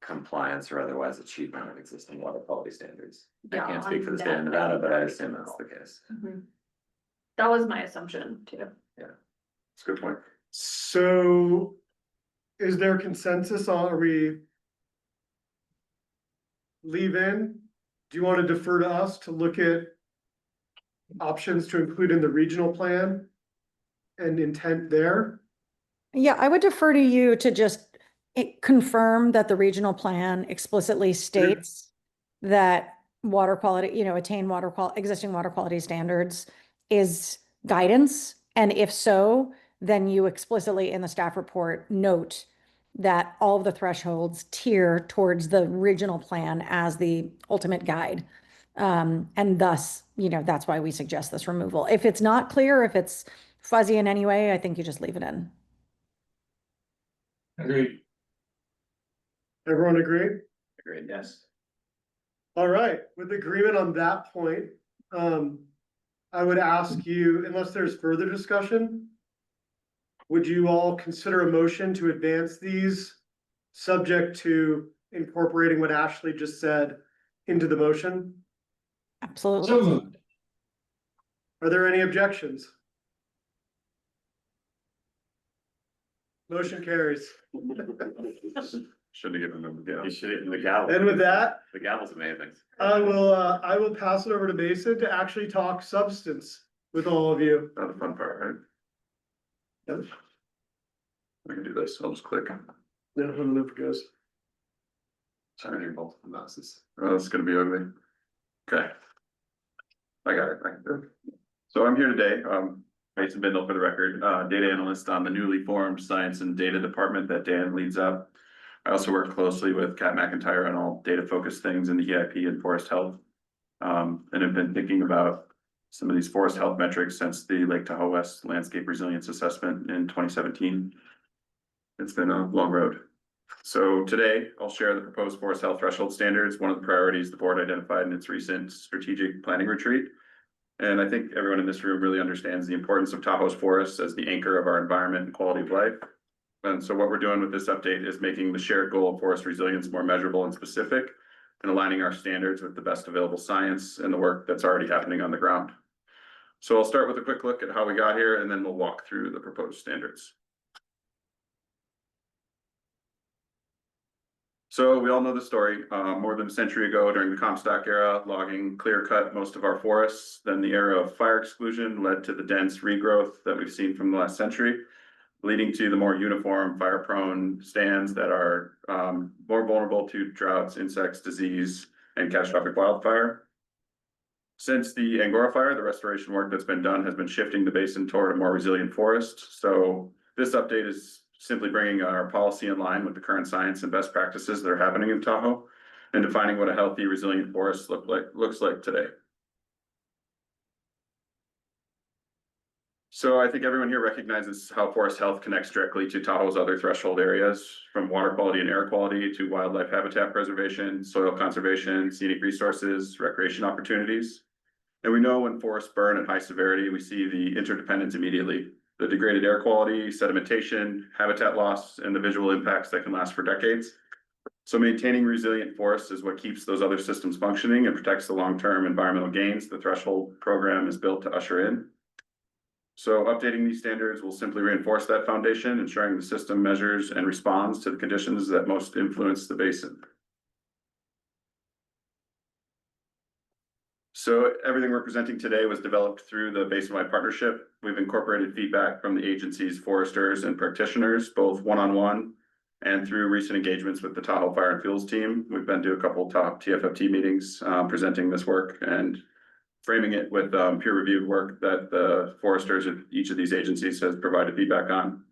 compliance or otherwise achievement of existing water quality standards. I Yeah, can't speak for the on state of that, Nevada, but I very assume that's difficult. the case. Mhm. That was my assumption too. It's a good point. So is there consensus on, are we leave in? Do you want to defer to us to look at options to include in the regional plan and intent there? Yeah, I would defer to you to just confirm that the regional plan explicitly states that water quality, attain existing water quality standards is guidance. And if so, then you explicitly in the staff report note that all of the thresholds tier towards the regional plan as the ultimate guide. And thus, that's why we suggest this removal. If it's not clear, if it's fuzzy in any way, I think you just leave it in. Agreed. Everyone agree? Agreed, yes. All right, with agreement on that point, I would ask you, unless there's further discussion, would you all consider a motion to advance these subject to incorporating what Ashley just said into the motion? So Absolutely. moved. Are there any objections? Motion carries. Shouldn't have given them, yeah. You should, the gavel. And with that, The gavel's amazing. I will pass it over to Mason to actually talk substance with all of you. Not the fun part, right? I can do this, I'll just click. No, I don't know if it goes. Sorry, your multiple mouses. Oh, it's gonna be ugly. Okay. I got it, I can do it. So I'm here today, Mason Bindle for the record, data analyst on the newly formed Science and Data Department that Dan leads up. I also work closely with Kat McIntyre on all data focused things in the EIP and forest health. And have been thinking about some of these forest health metrics since the Lake Tahoe West Landscape Resilience Assessment in 2017. It's been a long road. So today I'll share the proposed forest health threshold standards, one of the priorities the board identified in its recent strategic planning retreat. And I think everyone in this room really understands the importance of Tahoe's forests as the anchor of our environment and quality of life. And so what we're doing with this update is making the shared goal of forest resilience more measurable and specific, and aligning our standards with the best available science and the work that's already happening on the ground. So I'll start with a quick look at how we got here, and then we'll walk through the proposed standards. So we all know the story. More than a century ago, during the Comstock era, logging clear-cut most of our forests. Then the era of fire exclusion led to the dense regrowth that we've seen from the last century, leading to the more uniform, fire-prone stands that are more vulnerable to droughts, insects, disease, and catastrophic wildfire. Since the Angora fire, the restoration work that's been done has been shifting the basin toward a more resilient forest. So this update is simply bringing our policy in line with the current science and best practices that are happening in Tahoe, and defining what a healthy, resilient forest looks like today. So I think everyone here recognizes how forest health connects directly to Tahoe's other threshold areas, from water quality and air quality to wildlife habitat preservation, soil conservation, scenic resources, recreation opportunities. And we know when forests burn at high severity, we see the interdependence immediately. The degraded air quality, sedimentation, habitat loss, and the visual impacts that can last for decades. So maintaining resilient forests is what keeps those other systems functioning and protects the long-term environmental gains the threshold program is built to usher in. So updating these standards will simply reinforce that foundation, ensuring the system measures and responds to the conditions that most influence the basin. So everything we're presenting today was developed through the basin-wide partnership. We've incorporated feedback from the agency's foresters and practitioners, both one-on-one and through recent engagements with the Tahoe Fire and Fuels team. We've been to a couple top TFFT meetings presenting this work, and framing it with peer-reviewed work that the foresters at each of these agencies has provided feedback on.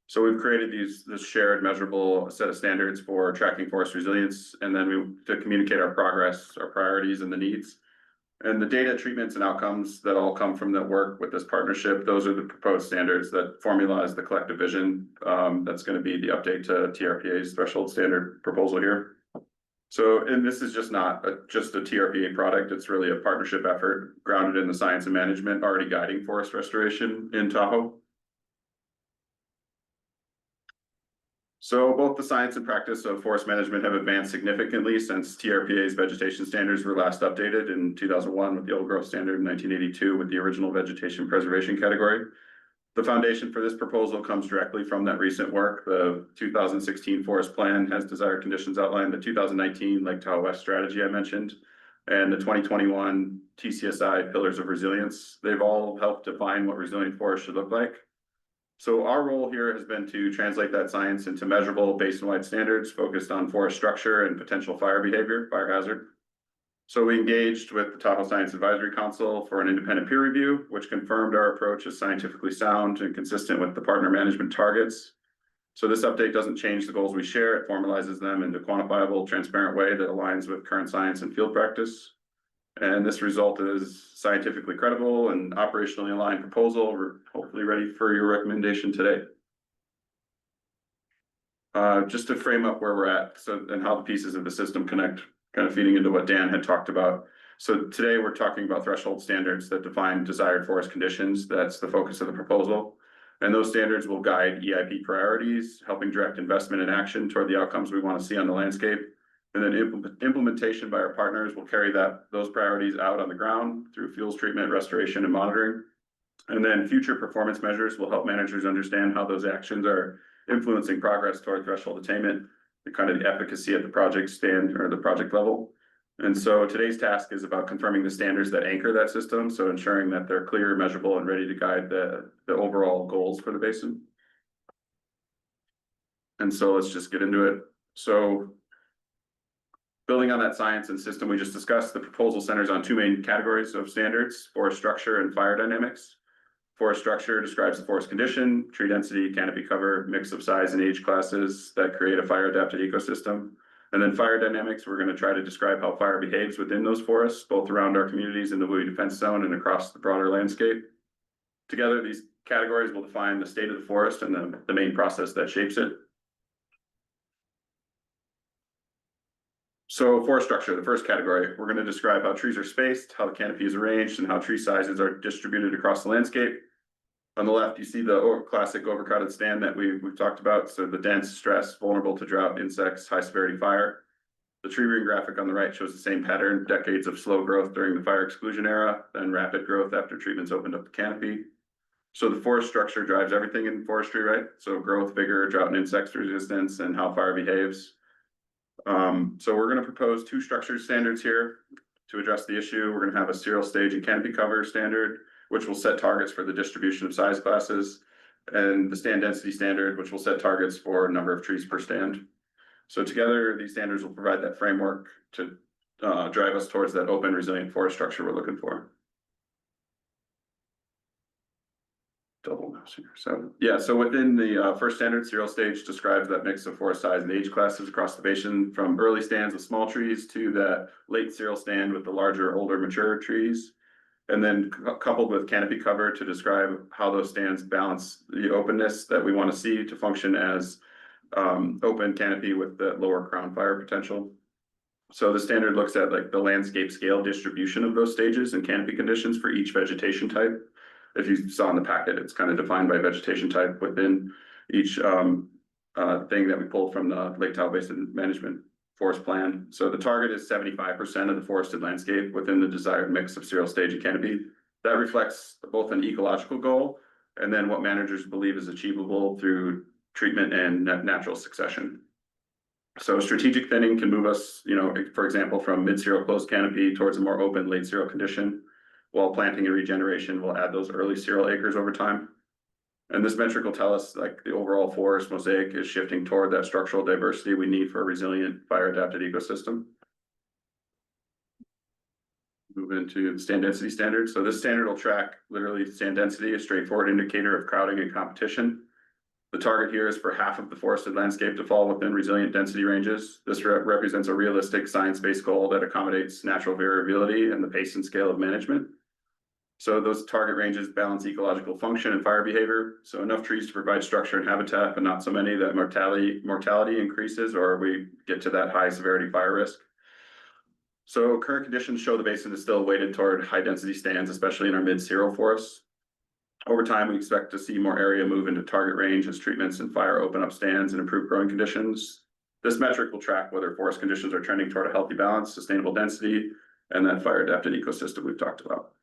So we've created this shared measurable set of standards for tracking forest resilience, and then to communicate our progress, our priorities, and the needs. And the data, treatments, and outcomes that all come from that work with this partnership, those are the proposed standards that formalize the collective vision. That's going to be the update to TRPA's threshold standard proposal here. So, and this is just not just a TRPA product, it's really a partnership effort grounded in the science and management already guiding forest restoration in Tahoe. So both the science and practice of forest management have advanced significantly since TRPA's vegetation standards were last updated in 2001 with the old growth standard, in 1982 with the original vegetation preservation category. The foundation for this proposal comes directly from that recent work. The 2016 forest plan has desired conditions outlined, the 2019 Lake Tahoe West strategy I mentioned, and the 2021 TCSI pillars of resilience. They've all helped define what resilient forests should look like. So our role here has been to translate that science into measurable basin-wide standards focused on forest structure and potential fire behavior, fire hazard. So we engaged with the Tahoe Science Advisory Council for an independent peer review, which confirmed our approach is scientifically sound and consistent with the partner management targets. So this update doesn't change the goals we share, it formalizes them in a quantifiable, transparent way that aligns with current science and field practice. And this result is scientifically credible and operationally aligned proposal. We're hopefully ready for your recommendation today. Just to frame up where we're at, so and how the pieces of the system connect, kind of feeding into what Dan had talked about. So today we're talking about threshold standards that define desired forest conditions. That's the focus of the proposal. And those standards will guide EIP priorities, helping direct investment and action toward the outcomes we want to see on the landscape. And then implementation by our partners will carry those priorities out on the ground through fuels treatment, restoration, and monitoring. And then future performance measures will help managers understand how those actions are influencing progress toward threshold attainment, the kind of the efficacy at the project stand or the project level. And so today's task is about confirming the standards that anchor that system, so ensuring that they're clear, measurable, and ready to guide the overall goals for the basin. And so let's just get into it. So building on that science and system we just discussed, the proposal centers on two main categories of standards: forest structure and fire dynamics. Forest structure describes the forest condition, tree density, canopy cover, mix of size and age classes that create a fire adapted ecosystem. And then fire dynamics, we're going to try to describe how fire behaves within those forests, both around our communities in the Bowie Defense Zone and across the broader landscape. Together, these categories will define the state of the forest and the main process that shapes it. So forest structure, the first category, we're going to describe how trees are spaced, how the canopy is arranged, and how tree sizes are distributed across the landscape. On the left, you see the classic overcrowded stand that we've talked about. So the dense, stress, vulnerable to drought, insects, high severity fire. The tree ring graphic on the right shows the same pattern: decades of slow growth during the fire exclusion era, then rapid growth after treatments opened up the canopy. So the forest structure drives everything in forestry, right? So growth, vigor, drought and insect resistance, and how fire behaves. So we're going to propose two structure standards here to address the issue. We're going to have a serial stage and canopy cover standard, which will set targets for the distribution of size classes, and the stand density standard, which will set targets for number of trees per stand. So together, these standards will provide that framework to drive us towards that open, resilient forest structure we're looking for. Double mouse here. So yeah, so within the first standard, serial stage describes that mix of forest size and age classes across the basin, from early stands with small trees to the late serial stand with the larger, older, mature trees. And then coupled with canopy cover to describe how those stands balance the openness that we want to see to function as open canopy with the lower crown fire potential. So the standard looks at like the landscape scale distribution of those stages and canopy conditions for each vegetation type. If you saw in the packet, it's kind of defined by vegetation type within each thing that we pulled from the Lake Tahoe Basin Management Forest Plan. So the target is 75% of the forested landscape within the desired mix of serial stage and canopy. That reflects both an ecological goal and then what managers believe is achievable through treatment and natural succession. So strategic thinning can move us, for example, from mid-serial closed canopy towards a more open late serial condition, while planting and regeneration will add those early serial acres over time. And this metric will tell us like the overall forest mosaic is shifting toward that structural diversity we need for a resilient fire adapted ecosystem. Move into the stand density standard. So this standard will track literally stand density, a straightforward indicator of crowding and competition. The target here is for half of the forested landscape to fall within resilient density ranges. This represents a realistic science-based goal that accommodates natural variability and the pace and scale of management. So those target ranges balance ecological function and fire behavior. So enough trees to provide structure and habitat, but not so many that mortality increases or we get to that high severity fire risk. So current conditions show the basin is still weighted toward high density stands, especially in our mid-xeral forests. Over time, we expect to see more area move into target range as treatments and fire open up stands and improve growing conditions. This metric will track whether forest conditions are trending toward a healthy balance, sustainable density, and that fire adapted ecosystem we've talked about.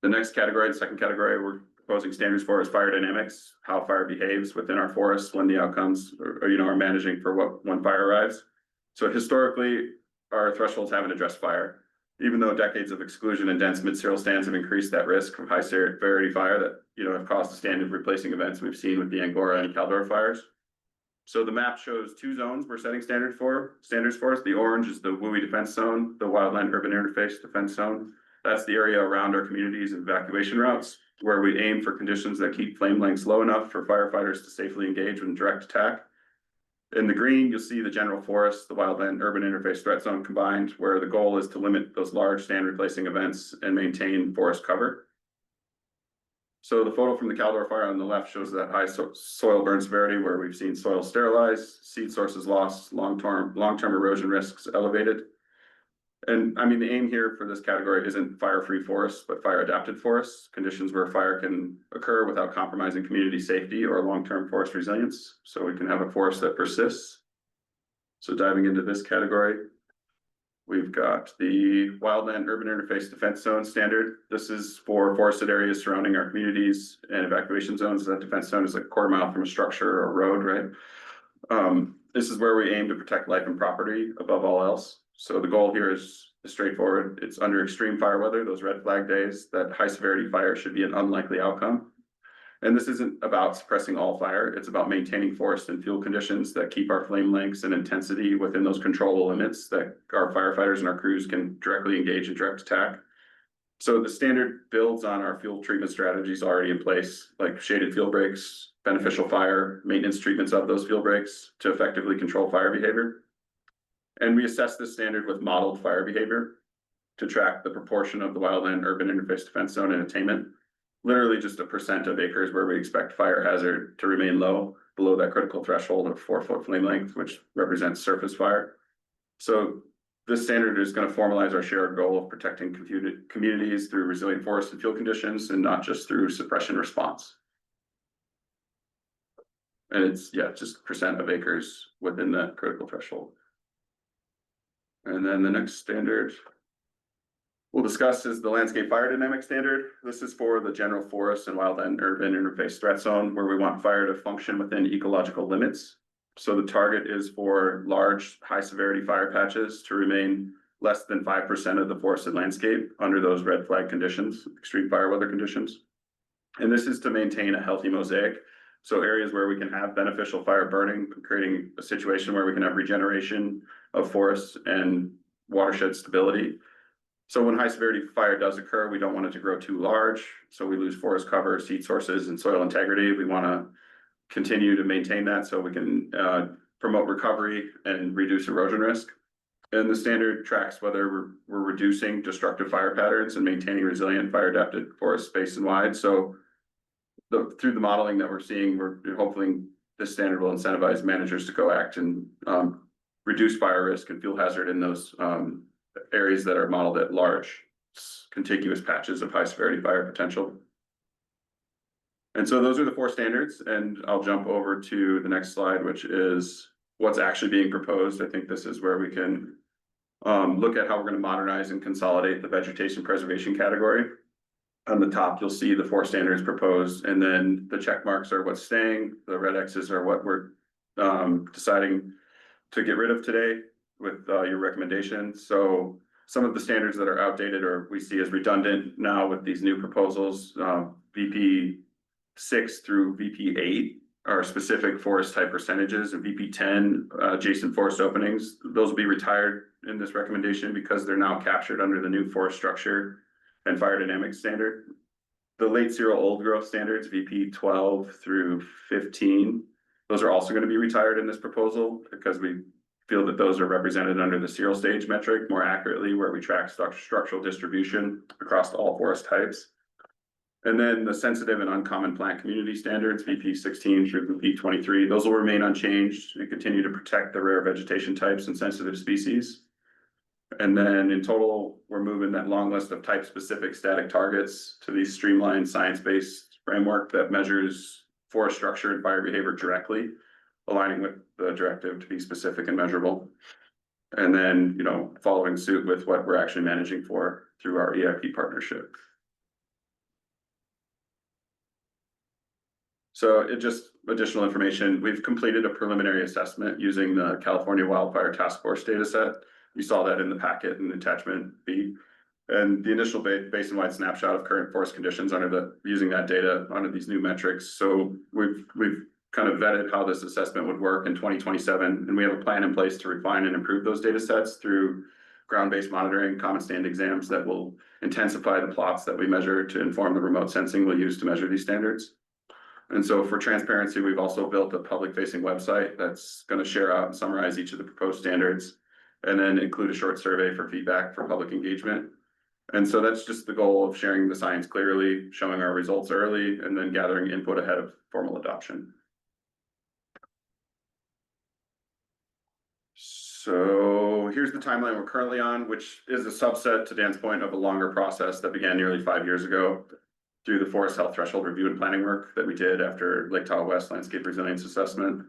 The next category, the second category we're proposing standards for is fire dynamics, how fire behaves within our forests when the outcomes are managing for when fire arrives. So historically, our thresholds haven't addressed fire, even though decades of exclusion and dense mid-xeral stands have increased that risk from high severity fire that have caused the standard replacing events we've seen with the Angora and Caldor fires. So the map shows two zones we're setting standards for. The orange is the WUI defense zone, the wildland urban interface defense zone. That's the area around our communities and evacuation routes where we aim for conditions that keep flame lengths low enough for firefighters to safely engage with direct attack. In the green, you'll see the general forest, the wildland urban interface threat zone combined, where the goal is to limit those large stand replacing events and maintain forest cover. So the photo from the Caldor fire on the left shows that high soil burn severity where we've seen soil sterilized, seed sources lost, long-term erosion risks elevated. And I mean, the aim here for this category isn't fire-free forests, but fire-adapted forests, conditions where fire can occur without compromising community safety or long-term forest resilience. So we can have a forest that persists. So diving into this category, we've got the wildland urban interface defense zone standard. This is for forested areas surrounding our communities and evacuation zones. That defense zone is like a quarter mile from a structure or road, right? This is where we aim to protect life and property above all else. So the goal here is straightforward. It's under extreme fire weather, those red flag days, that high severity fire should be an unlikely outcome. And this isn't about suppressing all fire. It's about maintaining forest and fuel conditions that keep our flame lengths and intensity within those controllable limits that our firefighters and our crews can directly engage in direct attack. So the standard builds on our fuel treatment strategies already in place, like shaded fuel breaks, beneficial fire, maintenance treatments of those fuel breaks to effectively control fire behavior. And we assess this standard with modeled fire behavior to track the proportion of the wildland urban interface defense zone in attainment. Literally just a % of acres where we expect fire hazard to remain low, below that critical threshold of 4-foot flame length, which represents surface fire. So this standard is going to formalize our shared goal of protecting communities through resilient forest and fuel conditions and not just through suppression response. And it's, just % of acres within that critical threshold. And then the next standard we'll discuss is the landscape fire dynamic standard. This is for the general forest and wildland urban interface threat zone where we want fire to function within ecological limits. So the target is for large, high severity fire patches to remain less than 5% of the forested landscape under those red flag conditions, extreme fire weather conditions. And this is to maintain a healthy mosaic. So areas where we can have beneficial fire burning, creating a situation where we can have regeneration of forests and watershed stability. So when high severity fire does occur, we don't want it to grow too large. So we lose forest cover, seed sources, and soil integrity. We want to continue to maintain that so we can promote recovery and reduce erosion risk. And the standard tracks whether we're reducing destructive fire patterns and maintaining resilient fire adapted forest basin wide. So through the modeling that we're seeing, we're hopefully this standard will incentivize managers to go act and reduce fire risk and fuel hazard in those areas that are modeled at large contiguous patches of high severity fire potential. And so those are the 4 standards, and I'll jump over to the next slide, which is what's actually being proposed. I think this is where we can look at how we're going to modernize and consolidate the vegetation preservation category. On the top, you'll see the 4 standards proposed, and then the check marks are what's staying. The red X's are what we're deciding to get rid of today with your recommendations. So some of the standards that are outdated or we see as redundant now with these new proposals, VP 6 through VP 8 are specific forest type percentages and VP 10 adjacent forest openings. Those will be retired in this recommendation because they're now captured under the new forest structure and fire dynamics standard. The late serial old growth standards, VP 12 through 15, those are also going to be retired in this proposal because we feel that those are represented under the serial stage metric more accurately, where we track structural distribution across all forest types. And then the sensitive and uncommon plant community standards, VP 16 through VP 23, those will remain unchanged and continue to protect the rare vegetation types and sensitive species. And then in total, we're moving that long list of type-specific static targets to the streamlined science-based framework that measures forest structure and fire behavior directly, aligning with the directive to be specific and measurable. And then, you know, following suit with what we're actually managing for through our EIP partnership. So it just additional information. We've completed a preliminary assessment using the California Wildfire Task Force data set. You saw that in the packet in attachment B. And the initial basin-wide snapshot of current forest conditions using that data under these new metrics. So we've kind of vetted how this assessment would work in 2027, and we have a plan in place to refine and improve those data sets through ground-based monitoring, common stand exams that will intensify the plots that we measure to inform the remote sensing we'll use to measure these standards. And so for transparency, we've also built a public-facing website that's going to share out and summarize each of the proposed standards, and then include a short survey for feedback for public engagement. And so that's just the goal of sharing the science clearly, showing our results early, and then gathering input ahead of formal adoption. So here's the timeline we're currently on, which is a subset, to Dan's point, of a longer process that began nearly 5 years ago through the forest health threshold review and planning work that we did after Lake Tahoe West landscape resilience assessment.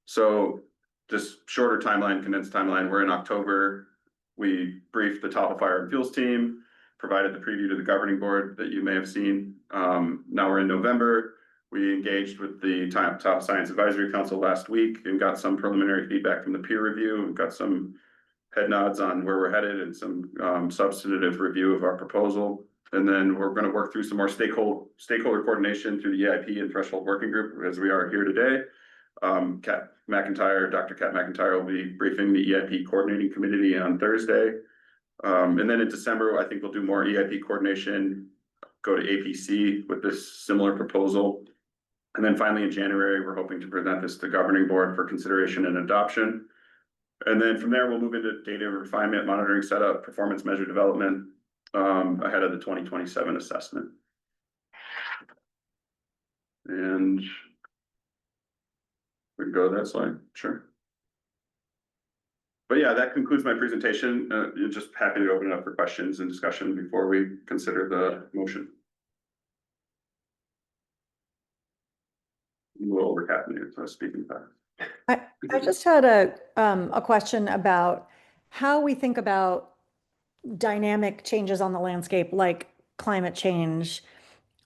So just shorter timeline, condensed timeline, we're in October. We briefed the Tahoe Fire and Fuels team, provided the preview to the governing board that you may have seen. Now we're in November. We engaged with the Tahoe Science Advisory Council last week and got some preliminary feedback from the peer review. We've got some head nods on where we're headed and some substantive review of our proposal. And then we're going to work through some more stakeholder coordination through the EIP and threshold working group as we are here today. Dr. Kat McIntyre will be briefing the EIP coordinating committee on Thursday. And then in December, I think we'll do more EIP coordination, go to APC with this similar proposal. And then finally in January, we're hoping to present this to the governing board for consideration and adoption. And then from there, we'll move into data refinement, monitoring setup, performance measure development, ahead of the 2027 assessment. And we can go to that slide, sure. But yeah, that concludes my presentation. Just happy to open it up for questions and discussion before we consider the motion. We'll recap the speaking time. I just had a question about how we think about dynamic changes on the landscape, like climate change,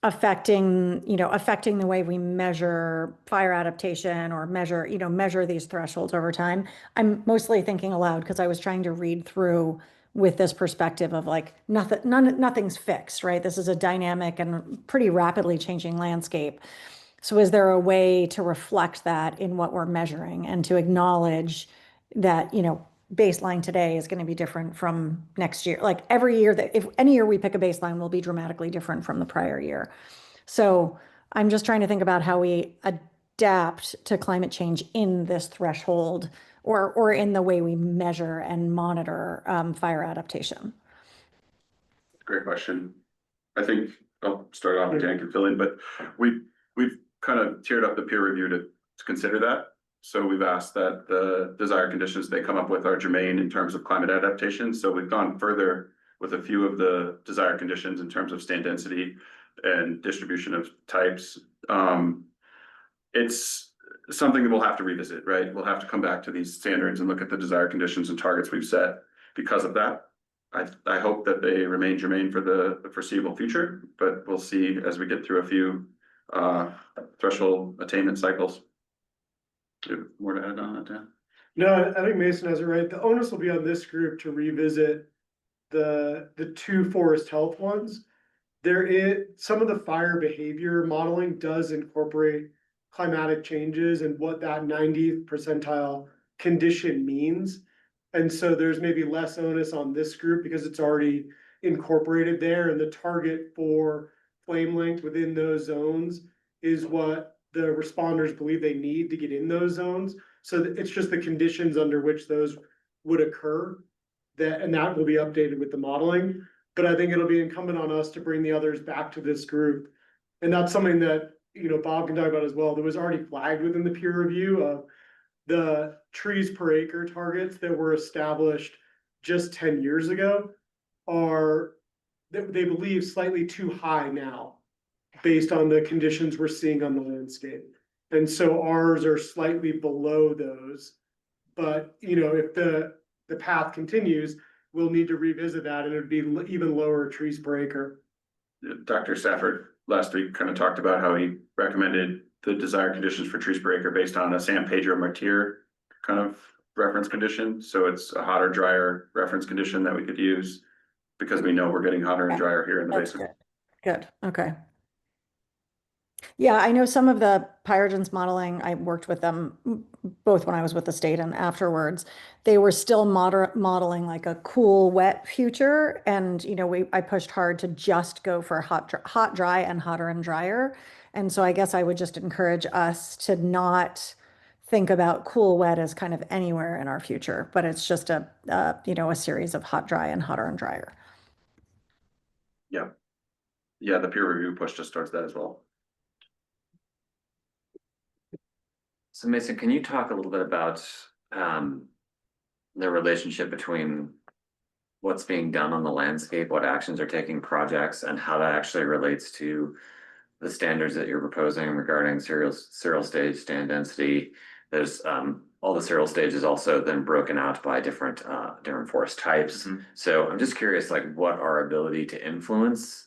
affecting the way we measure fire adaptation or measure these thresholds over time. I'm mostly thinking aloud because I was trying to read through with this perspective of like nothing's fixed, right? This is a dynamic and pretty rapidly changing landscape. So is there a way to reflect that in what we're measuring and to acknowledge that, baseline today is going to be different from next year? Like every year, if any year we pick a baseline will be dramatically different from the prior year. So I'm just trying to think about how we adapt to climate change in this threshold or in the way we measure and monitor fire adaptation. Great question. I think I'll start off, Dan can fill in, but we've kind of tiered up the peer review to consider that. So we've asked that the desired conditions they come up with are germane in terms of climate adaptation. So we've gone further with a few of the desired conditions in terms of stand density and distribution of types. It's something that we'll have to revisit, right? We'll have to come back to these standards and look at the desired conditions and targets we've set because of that. I hope that they remain germane for the foreseeable future, but we'll see as we get through a few threshold attainment cycles. Do you have more to add on that, Dan? No, I think Mason has it right. The onus will be on this group to revisit the two forest health ones. Some of the fire behavior modeling does incorporate climatic changes and what that 90th percentile condition means. And so there's maybe less onus on this group because it's already incorporated there, and the target for flame length within those zones is what the responders believe they need to get in those zones. So it's just the conditions under which those would occur, and that will be updated with the modeling. But I think it'll be incumbent on us to bring the others back to this group. And that's something that, Bob can talk about as well. That was already flagged within the peer review of the trees per acre targets that were established just 10 years ago are, they believe, slightly too high now based on the conditions we're seeing on the landscape. And so ours are slightly below those. But, if the path continues, we'll need to revisit that, and it'd be even lower trees per acre. Dr. Stafford last week kind of talked about how he recommended the desired conditions for trees per acre based on a San Pedro Martir kind of reference condition. So it's a hotter, drier reference condition that we could use because we know we're getting hotter and drier here in the That's basin. good. Good, okay. Yeah, I know some of the Pyrogens modeling, I worked with them both when I was with the state and afterwards. They were still modeling like a cool, wet future. And, I pushed hard to just go for hot, dry, and hotter and drier. And so I guess I would just encourage us to not think about cool, wet as kind of anywhere in our future, but it's just a series of hot, dry, and hotter and drier. Yeah. Yeah, the peer review pushed us towards that as well. So Mason, can you talk a little bit about the relationship between what's being done on the landscape, what actions are taking projects, and how that actually relates to the standards that you're proposing regarding serial stage stand density? There's all the serial stages also then broken out by different forest types. So I'm just curious, like, what our ability to influence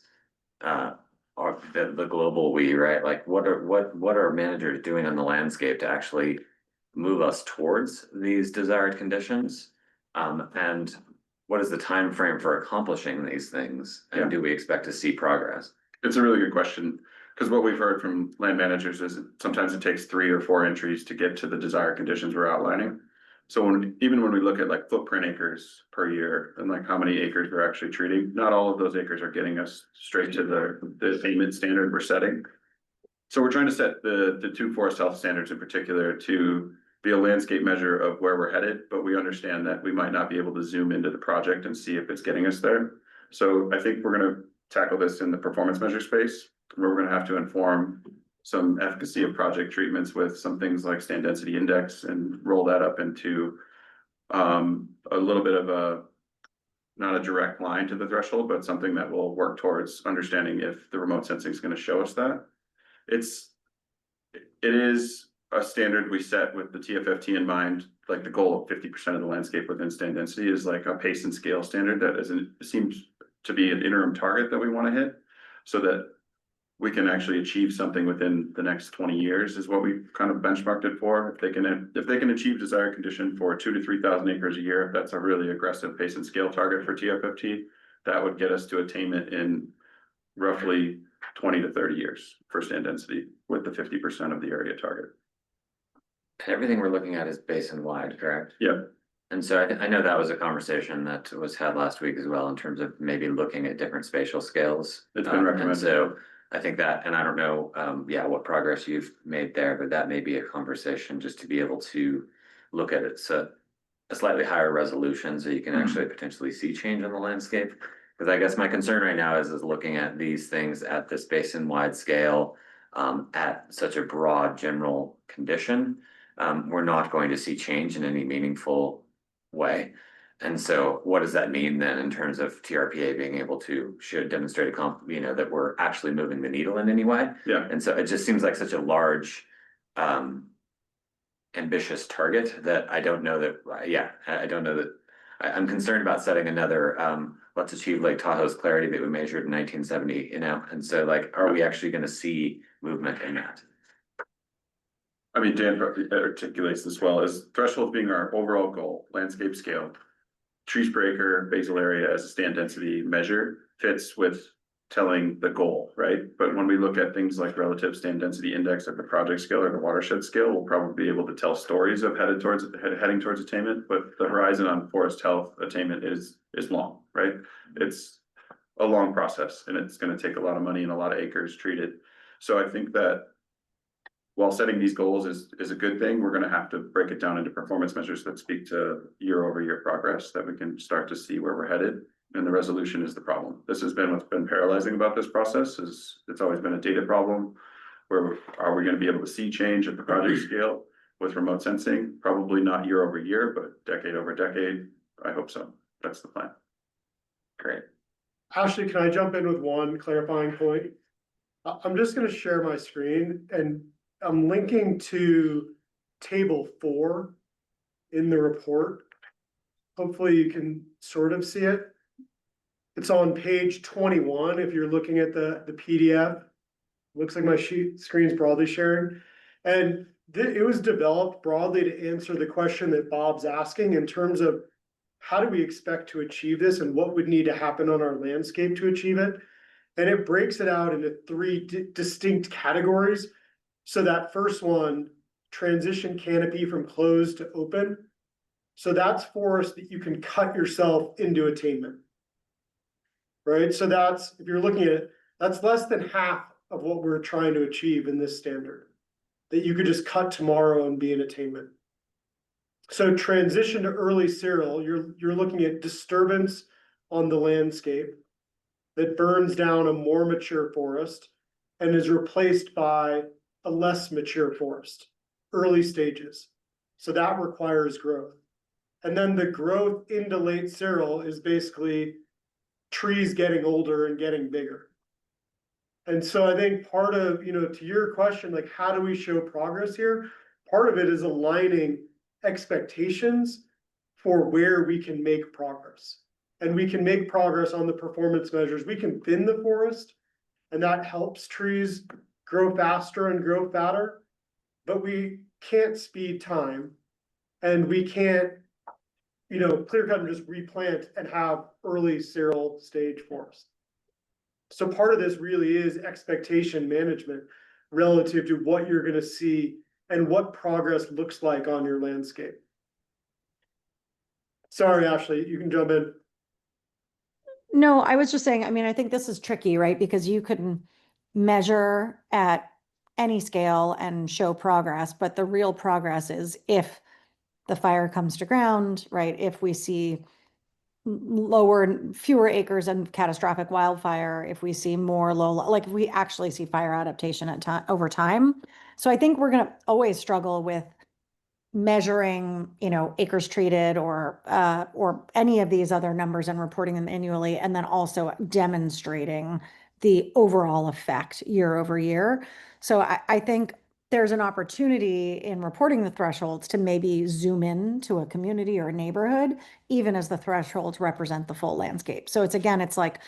or the global we, right? Like what are managers doing on the landscape to actually move us towards these desired conditions? And what is the time frame for accomplishing these things? And do we expect to see progress? It's a really good question, because what we've heard from land managers is sometimes it takes 3 or 4 entries to get to the desired conditions we're outlining. So even when we look at like footprint acres per year and like how many acres we're actually treating, not all of those acres are getting us straight to the payment standard we're setting. So we're trying to set the 2 forest health standards in particular to be a landscape measure of where we're headed, but we understand that we might not be able to zoom into the project and see if it's getting us there. So I think we're gonna tackle this in the performance measure space, where we're gonna have to inform some efficacy of project treatments with some things like stand density index and roll that up into a little bit of a, not a direct line to the threshold, but something that will work towards understanding if the remote sensing is going to show us that. It is a standard we set with the TFFT in mind, like the goal of 50% of the landscape within stand density is like a pace and scale standard that seems to be an interim target that we want to hit, so that we can actually achieve something within the next 20 years is what we've kind of benchmarked it for. If they can achieve desired condition for 2,000 to 3,000 acres a year, that's a really aggressive pace and scale target for TFFT. That would get us to attainment in roughly 20 to 30 years for stand density with the 50% of the area target. Everything we're looking at is basin wide, correct? Yeah. And so I know that was a conversation that was had last week as well, in terms of maybe looking at different spatial scales. It's been recommended. And so I think that, and I don't know, what progress you've made there, but that may be a conversation just to be able to look at it. So a slightly higher resolution, so you can actually potentially see change in the landscape. Because I guess my concern right now is looking at these things at this basin wide scale, at such a broad general condition. We're not going to see change in any meaningful way. And so what does that mean then in terms of TRPA being able to demonstrate that we're actually moving the needle in any way? Yeah. And so it just seems like such a large, ambitious target that I don't know that, I don't know that, I'm concerned about setting another, let's achieve Lake Tahoe's clarity that we measured in 1970, and so like, are we actually gonna see movement in that? I mean, Dan articulates this well as threshold being our overall goal, landscape scale. Trees per acre, basal area as a stand density measure fits with telling the goal, right? But when we look at things like relative stand density index at the project scale or the watershed scale, we'll probably be able to tell stories of heading towards attainment, but the horizon on forest health attainment is long, right? It's a long process and it's gonna take a lot of money and a lot of acres treated. So I think that while setting these goals is a good thing, we're gonna have to break it down into performance measures that speak to year-over-year progress, that we can start to see where we're headed. And the resolution is the problem. This has been what's been paralyzing about this process, is it's always been a data problem. Where are we gonna be able to see change at the project scale with remote sensing? Probably not year over year, but decade over decade. I hope so. That's the plan. Great. Ashley, can I jump in with one clarifying point? I'm just gonna share my screen and I'm linking to table 4 in the report. Hopefully you can sort of see it. It's on page 21 if you're looking at the PDF. Looks like my screen's broadly sharing. And it was developed broadly to answer the question that Bob's asking in terms of how do we expect to achieve this and what would need to happen on our landscape to achieve it? And it breaks it out into 3 distinct categories. So that first one, transition canopy from closed to open. So that's forest that you can cut yourself into attainment. Right, so that's, if you're looking at it, that's less than half of what we're trying to achieve in this standard. That you could just cut tomorrow and be in attainment. So transition to early cereal, you're looking at disturbance on the landscape that burns down a more mature forest and is replaced by a less mature forest, early stages. So that requires growth. And then the growth into late cereal is basically trees getting older and getting bigger. And so I think part of, to your question, like, how do we show progress here? Part of it is aligning expectations for where we can make progress. And we can make progress on the performance measures. We can thin the forest, and that helps trees grow faster and grow fatter, but we can't speed time, and we can't, clear cut and just replant and have early cereal stage forest. So part of this really is expectation management relative to what you're gonna see and what progress looks like on your landscape. Sorry, Ashley, you can jump in. No, I was just saying, I mean, I think this is tricky, right? Because you can measure at any scale and show progress, but the real progress is if the fire comes to ground, right? If we see fewer acres and catastrophic wildfire, if we see more if we actually see fire adaptation over time. So I think we're going to always struggle with measuring, acres treated or any of these other numbers and reporting them annually, and then also demonstrating the overall effect year over year. So I think there's an opportunity in reporting the thresholds to maybe zoom in to a community or a neighborhood, even as the thresholds represent the full landscape. So it's like,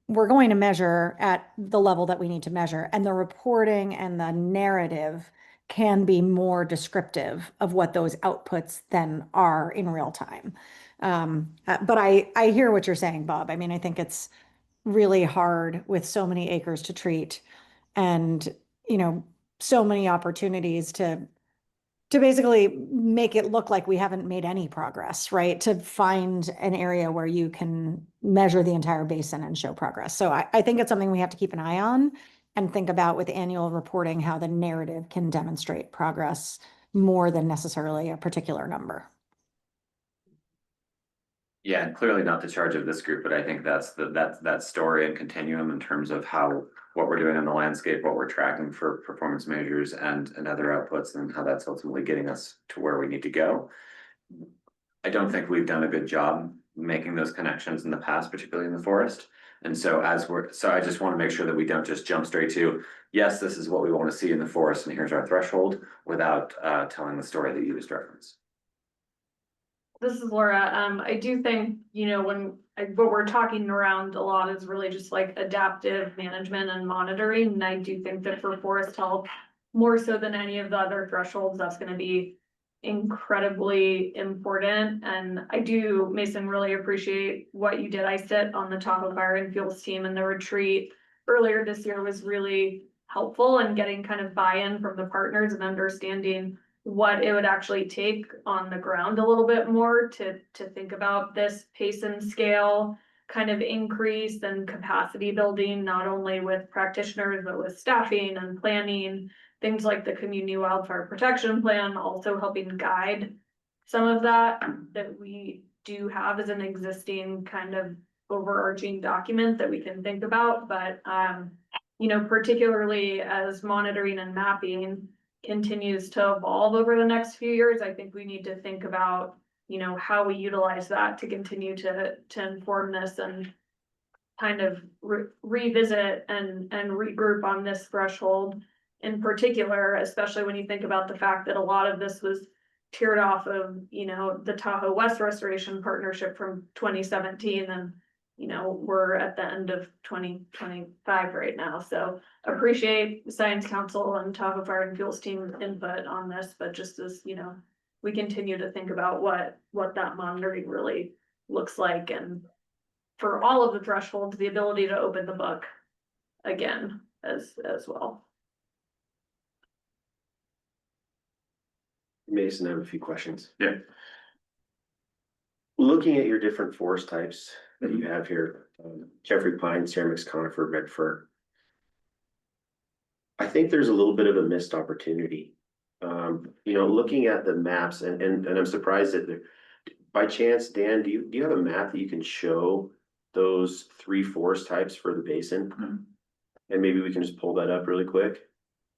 we're going to measure at the level that we need to measure, and the reporting and the narrative can be more descriptive of what those outputs then are in real time. But I hear what you're saying, Bob. I mean, I think it's really hard with so many acres to treat and, so many opportunities to basically make it look like we haven't made any progress, right? To find an area where you can measure the entire basin and show progress. So I think it's something we have to keep an eye on and think about with annual reporting, how the narrative can demonstrate progress more than necessarily a particular number. Yeah, and clearly not the charge of this group, but I think that's that story and continuum in terms of what we're doing on the landscape, what we're tracking for performance measures and other outputs, and how that's ultimately getting us to where we need to go. I don't think we've done a good job making those connections in the past, particularly in the forest. And so I just want to make sure that we don't just jump straight to, yes, this is what we want to see in the forest, and here's our threshold, without telling the story that you just referenced. This is Laura. I do think, what we're talking around a lot is really just like adaptive management and monitoring. And I do think that for forest health, more so than any of the other thresholds, that's going to be incredibly important. And I do, Mason, really appreciate what you did. I sit on the Tahoe Fire and Fuels team, and the retreat earlier this year was really helpful in getting kind of buy-in from the partners and understanding what it would actually take on the ground a little bit more to think about this pace and scale kind of increase and capacity building, not only with practitioners, but with staffing and planning, things like the community wildfire protection plan, also helping guide some of that we do have as an existing kind of overarching document that we can think about. But you know, particularly as monitoring and mapping continues to evolve over the next few years, I think we need to think about, you know, how we utilize that to continue to inform this and kind of revisit and regroup on this threshold in particular, especially when you think about the fact that a lot of this was tiered off of, you know, the Tahoe West Restoration Partnership from 2017, and you know, we're at the end of 2025 right now. So appreciate the Science Council and Tahoe Fire and Fuels team input on this, but just as, you know, we continue to think about what that monitoring really looks like, and for all of the thresholds, the ability to open the book again as well. Mason, I have a few questions. Yeah. Looking at your different forest types that you have here, Jeffrey pine, ceramics, conifer, red fir. I think there's a little bit of a missed opportunity. You know, looking at the maps, and I'm surprised that by chance, Dan, do you have a map that you can show those 3 forest types for the basin? Mhm. And maybe we can just pull that up really quick.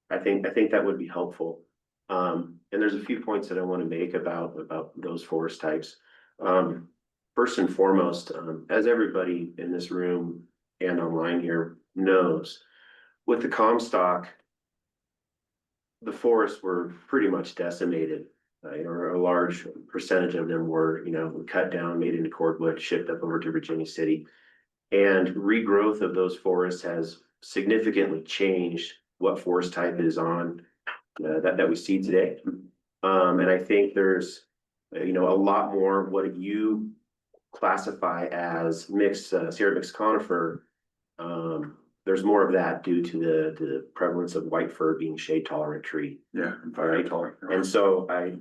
I think that would be helpful. And there's a few points that I want to make about those forest types. First and foremost, as everybody in this room and online here knows, with the Comstock, the forests were pretty much decimated. You know, a large percentage of them were, you know, cut down, made into cordwood, shipped up over to Virginia City. And regrowth of those forests has significantly changed what forest type is on that we see today. And I think there's, you know, a lot more what you classify as mixed Sierra mixed conifer. There's more of that due to the prevalence of white fir being shade tolerant tree. Yeah, and fire tolerant. And so I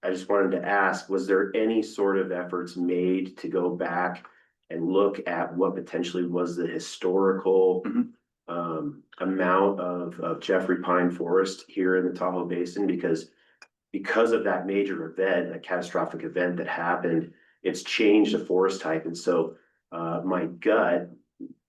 just wanted to ask, was there any sort of efforts made to go back and look at what potentially was the historical amount of Jeffrey pine forest here in the Tahoe Basin? Because of that major event, a catastrophic event that happened, it's changed the forest type. And so my gut,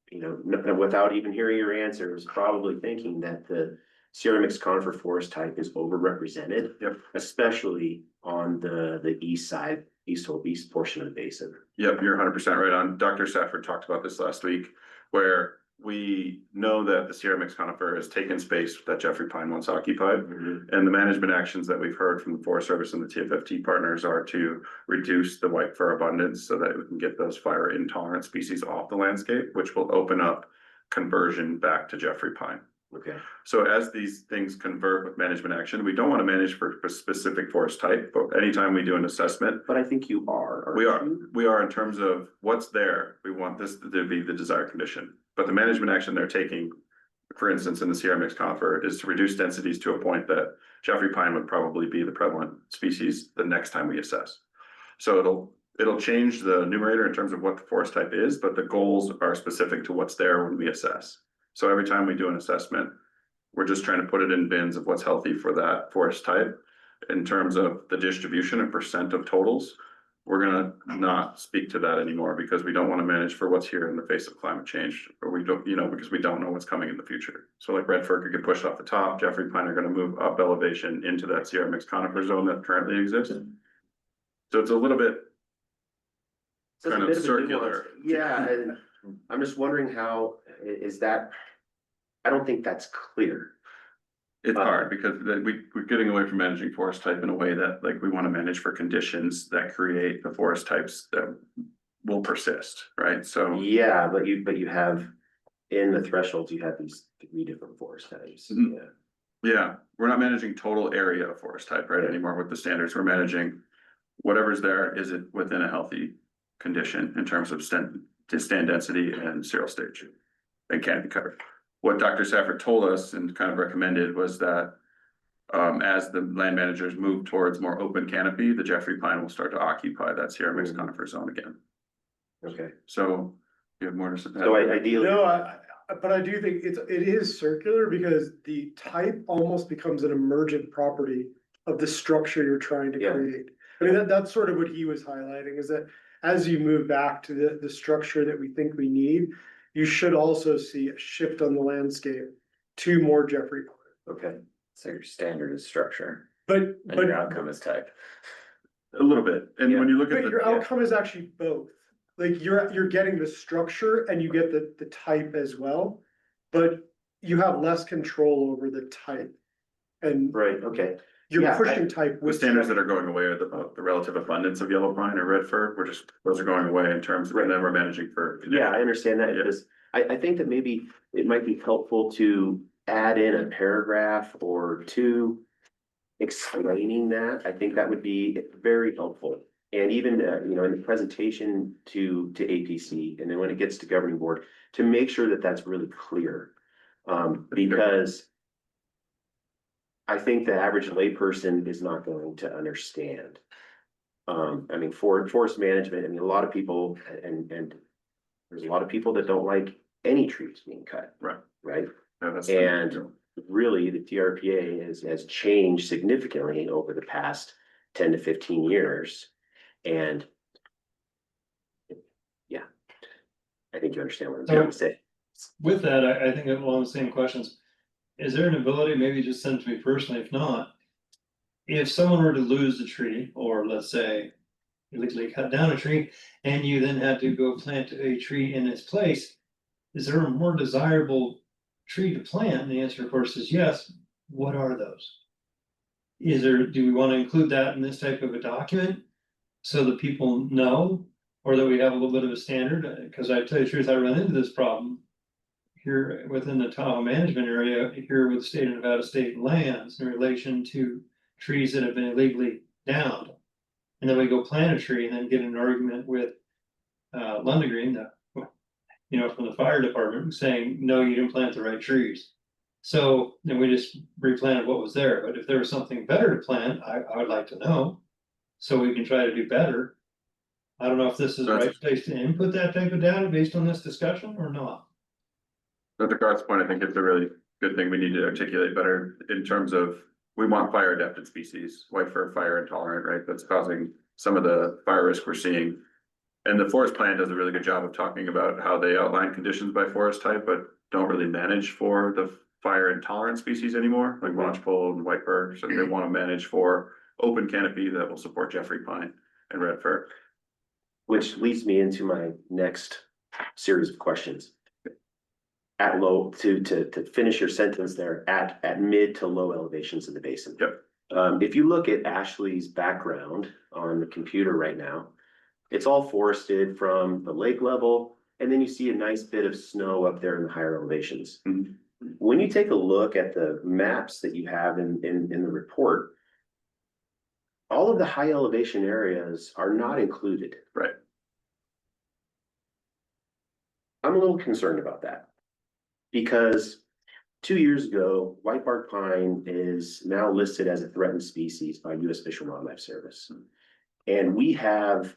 you know, without even hearing your answer, is probably thinking that the Sierra mixed conifer forest type is overrepresented. Yep. Especially on the east side, east portion of the basin. Yep, you're 100% right on. Dr. Stafford talked about this last week, where we know that the Sierra mixed conifer has taken space that Jeffrey pine once occupied. And the management actions that we've heard from the Forest Service and the TFFT partners are to reduce the white fir abundance so that we can get those fire intolerant species off the landscape, which will open up conversion back to Jeffrey pine. Okay. So as these things convert with management action, we don't want to manage for a specific forest type, but anytime we do an assessment. But I think you are. We are in terms of what's there. We want this to be the desired condition. But the management action they're taking, for instance, in the Sierra mixed conifer, is to reduce densities to a point that Jeffrey pine would probably be the prevalent species the next time we assess. So it'll change the numerator in terms of what the forest type is, but the goals are specific to what's there when we assess. So every time we do an assessment, we're just trying to put it in bins of what's healthy for that forest type. In terms of the distribution and percent of totals, we're gonna not speak to that anymore because we don't want to manage for what's here in the face of climate change, or we don't, you know, because we don't know what's coming in the future. So like red fir could get pushed off the top, Jeffrey pine are gonna move up elevation into that Sierra mixed conifer zone that currently exists. So it's a little bit So it's a kind of bit of a circular. nuance. Yeah, and I'm just wondering how is that? I don't think that's clear. It's hard because we're getting away from managing forest type in a way that like we want to manage for conditions that create the forest types that will persist, right? So Yeah, but you have in the thresholds, you have these 3 different forest types. Mhm. Yeah. Yeah, we're not managing total area of forest type, right, anymore with the standards. We're managing whatever's there, is it within a healthy condition in terms of stand density and serial stage and canopy cover. What Dr. Safford told us and kind of recommended was that as the land managers move towards more open canopy, the Jeffrey pine will start to occupy that Sierra Mix conifer zone again. Okay, So you have more to say? so ideally. No, but I do think it is circular because the type almost becomes an emergent property of the structure you're trying to Yeah. create. I mean, that's sort of what he was highlighting, is that as you move back to the structure that we think we need, you should also see a shift on the landscape to more Jeffrey pine. Okay, So your standard is structure But, and but, your outcome is type. A little bit, and when you look at but your the, outcome is actually both. Like you're getting the structure and you get the type as well, but you have less control over the type. And right, okay, you're Yeah, pushing type the with. standards that are structure. going away are the relative abundance of yellow pine or red fir, those are going away in terms of, and then we're managing for. yeah, I understand that, Yeah. because I think that maybe it might be helpful to add in a paragraph or two explaining that. I think that would be very helpful. And even, you know, in the presentation to APC, and then when it gets to governing board, to make sure that that's really clear. Because I think the average layperson is not going to understand. I mean, forest management, I mean, a lot of people, and there's a lot of people that don't like any trees being cut. Right. Right? Yeah, that's- And really, the TRPA has changed significantly over the past 10 to 15 years. And yeah, I think you understand what I'm trying to say. With that, I think along the same questions, is there an ability, maybe just send it to me personally, if not. If someone were to lose a tree, or let's say illegally cut down a tree, and you then had to go plant a tree in its place. Is there a more desirable tree to plant? And the answer, of course, is yes. What are those? Do we want to include that in this type of a document? So that people know, or that we have a little bit of a standard, because I tell you the truth, I run into this problem. Here within the Tahoe management area, here with the state of Nevada state lands in relation to trees that have been illegally downed. And then we go plant a tree and then get in an argument with Lundegreen, you know, from the fire department saying, no, you didn't plant the right trees. So then we just replanted what was there, but if there was something better to plant, I would like to know. So we can try to do better. I don't know if this is the right place to input that type of data based on this discussion or not. Dr. Garth's point, I think it's a really good thing we need to articulate better in terms of, we want fire adapted species, white fir fire intolerant, right? That's causing some of the fire risk we're seeing. And the forest plan does a really good job of talking about how they outline conditions by forest type, but don't really manage for the fire intolerant species anymore, like lodgepole and white fir. So they want to manage for open canopy that will support Jeffrey pine and red fir. Which leads me into my next series of questions. At low, to finish your sentence there, at mid to low elevations in the basin. Yep. If you look at Ashley's background on the computer right now, it's all forested from the lake level, and then you see a nice bit of snow up there in the higher elevations. Mhm. When you take a look at the maps that you have in the report, all of the high elevation areas are not included. Right. I'm a little concerned about that. Because 2 years ago, white bark pine is now listed as a threatened species by U.S. Fish and Wildlife Service. And we have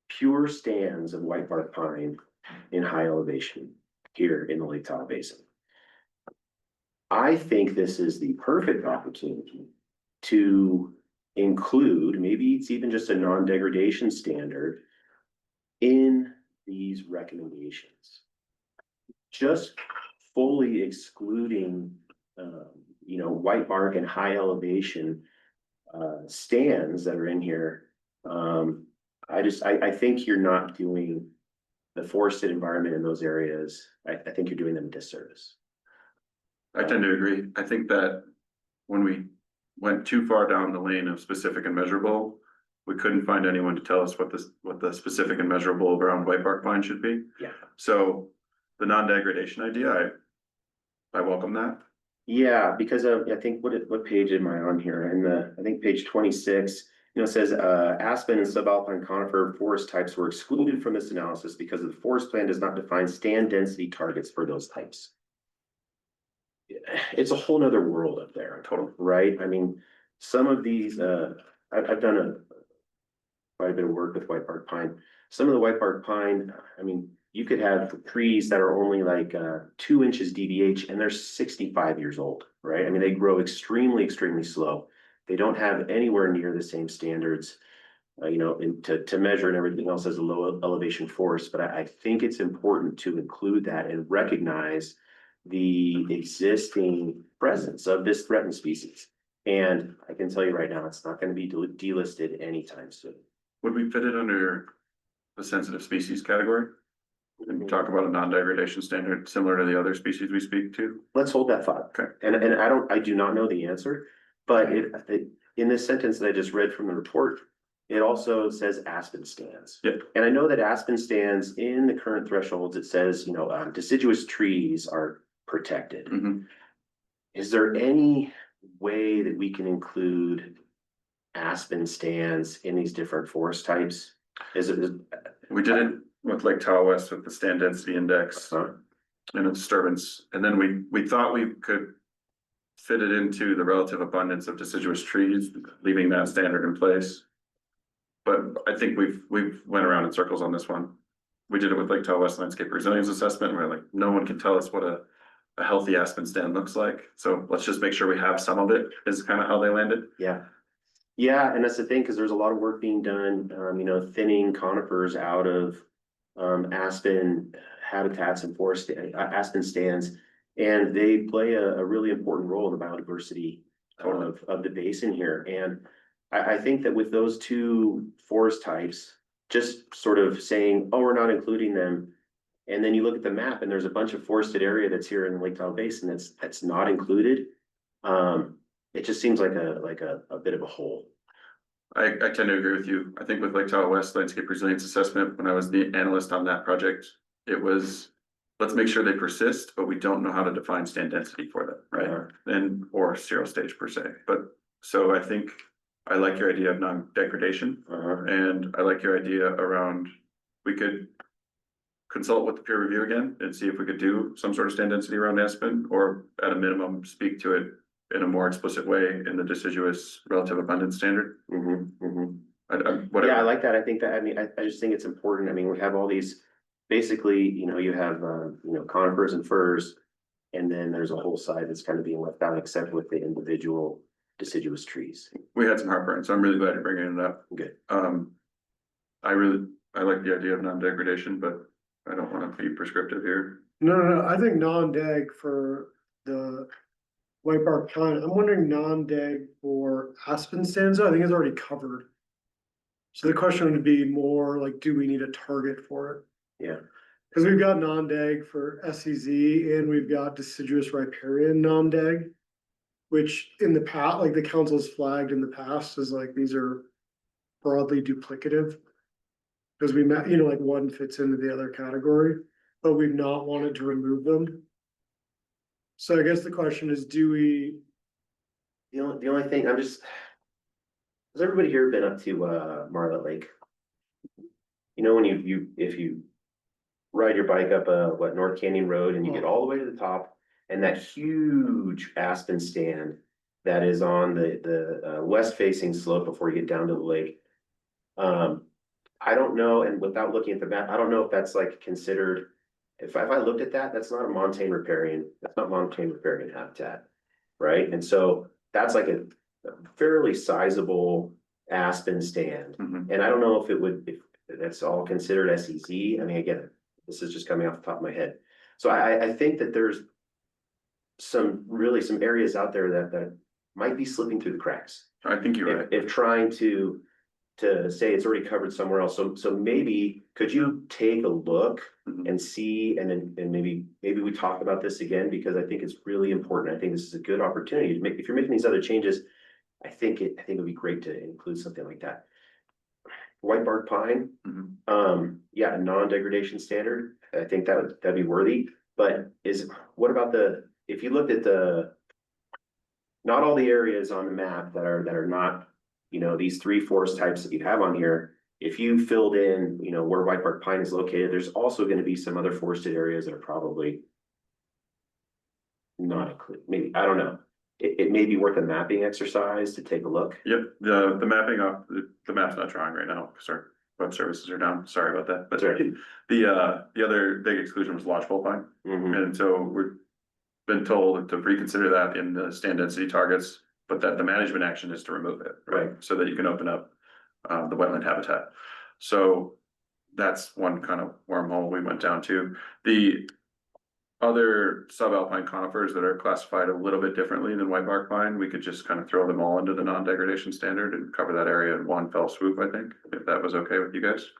pure stands of white bark pine in high elevation here in the Lake Tahoe Basin. I think this is the perfect opportunity to include, maybe it's even just a non-degradation standard in these recommendations. Just fully excluding, you know, white bark and high elevation stands that are in here. I think you're not doing the forested environment in those areas. I think you're doing them a disservice. I tend to agree. I think that when we went too far down the lane of specific and measurable, we couldn't find anyone to tell us what the specific and measurable around white bark pine should be. Yeah. So the non-degradation idea, I welcome that. Yeah, because I think what page am I on here? In I think page 26, it says, aspen and subalpine conifer forest types were excluded from this analysis because the forest plan does not define stand density targets for those types. It's a whole nother world up there, total, right? I mean, some of these, I've done quite a bit of work with white bark pine. Some of the white bark pine, I mean, you could have trees that are only like 2 inches DBH and they're 65 years old, right? I mean, they grow extremely, extremely slow. They don't have anywhere near the same standards, and to measure and everything else as a low elevation forest. But I think it's important to include that and recognize the existing presence of this threatened species. And I can tell you right now, it's not going to be delisted anytime soon. Would we fit it under the sensitive species category? And talk about a non-degradation standard similar to the other species we speak to? Let's hold that thought. Okay. And I do not know the answer, but in this sentence that I just read from the report, it also says aspen stands. Yep. And I know that aspen stands in the current thresholds, it says, deciduous trees are protected. Mhm. Is there any way that we can include aspen stands in these different forest types? We did it with Lake Tahoe West with the stand density index and a disturbance. And then we thought we could fit it into the relative abundance of deciduous trees, leaving that standard in place. But I think we've went around in circles on this one. We did it with Lake Tahoe West Landscape Resilience Assessment, where like no one can tell us what a healthy aspen stand looks like. So let's just make sure we have some of it, is kind of how they landed. Yeah. Yeah, and that's the thing, because there's a lot of work being done, thinning conifers out of aspen habitats and forest aspen stands, and they play a really important role in the biodiversity of the basin here. And I think that with those two forest types, just sort of saying, oh, we're not including them, and then you look at the map and there's a bunch of forested area that's here in the Lake Tahoe Basin that's not included. It just seems like a bit of a hole. I tend to agree with you. I think with Lake Tahoe West Landscape Resilience Assessment, when I was the analyst on that project, it was, let's make sure they persist, but we don't know how to define stand density for them, right? Or zero stage per se. But so I think I like your idea of non-degradation, and I like your idea around, we could consult with the peer review again and see if we could do some sort of stand density around aspen, or at a minimum, speak to it in a more explicit way in the deciduous relative abundance standard. Whatever. Yeah, I like that. I think that, I just think it's important. I mean, we have all these, basically, you have, conifers and firs, and then there's a whole side that's kind of being left out, except with the individual deciduous trees. We had some heartburn, so I'm really glad you're bringing it up. Good. I like the idea of non-degradation, but I don't want to be prescriptive here. No, I think non-deg for the white bark pine. I'm wondering non-deg for aspen stands. I think it's already covered. So the question would be more like, do we need a target for it? Yeah. Because we've got non-deg for SEZ and we've got deciduous riparian non-deg, which in the past, like the council's flagged in the past as like, these are broadly duplicative. Because we met, like one fits into the other category, but we've not wanted to remove them. So I guess the question is, do we? The only thing, has everybody here been up to Marlet Lake? When if you ride your bike up North Canyon Road and you get all the way to the top, and that huge aspen stand that is on the west facing slope before you get down to the lake. I don't know, and without looking at the map, I don't know if that's like considered, if I looked at that, that's not a montane riparian habitat, right? And so that's like a fairly sizable aspen stand. And I don't know if that's all considered SEZ. I mean, again, this is just coming off the top of my head. So I think that there's some areas out there that might be slipping through the cracks. I think you're right. If trying to say it's already covered somewhere else. So maybe, could you take a look and see, and maybe we talk about this again, because I think it's really important. I think this is a good opportunity to if you're making these other changes, I think it would be great to include something like that. White bark pine, yeah, a non-degradation standard. I think that'd be worthy. But what about if you looked at the not all the areas on the map that are not, these three forest types that you have on here. If you filled in, where White Bark Pine is located, there's also gonna be some other forested areas that are probably not included, maybe, I don't know. It may be worth a mapping exercise to take a look. Yep, the mapping up, the map's not drawing right now, because our web services are down, sorry about that, but Sorry. the other big exclusion was lodgepole pine. Mhm. And so we've been told to reconsider that in the stand density targets, but that the management action is to remove it, right? So that you can open up the wetland habitat. So that's one kind of wormhole we went down to. The other subalpine conifers that are classified a little bit differently than white bark pine, we could just kind of throw them all into the non-degradation standard and cover that area in one fell swoop, I think, if that was okay with you guys.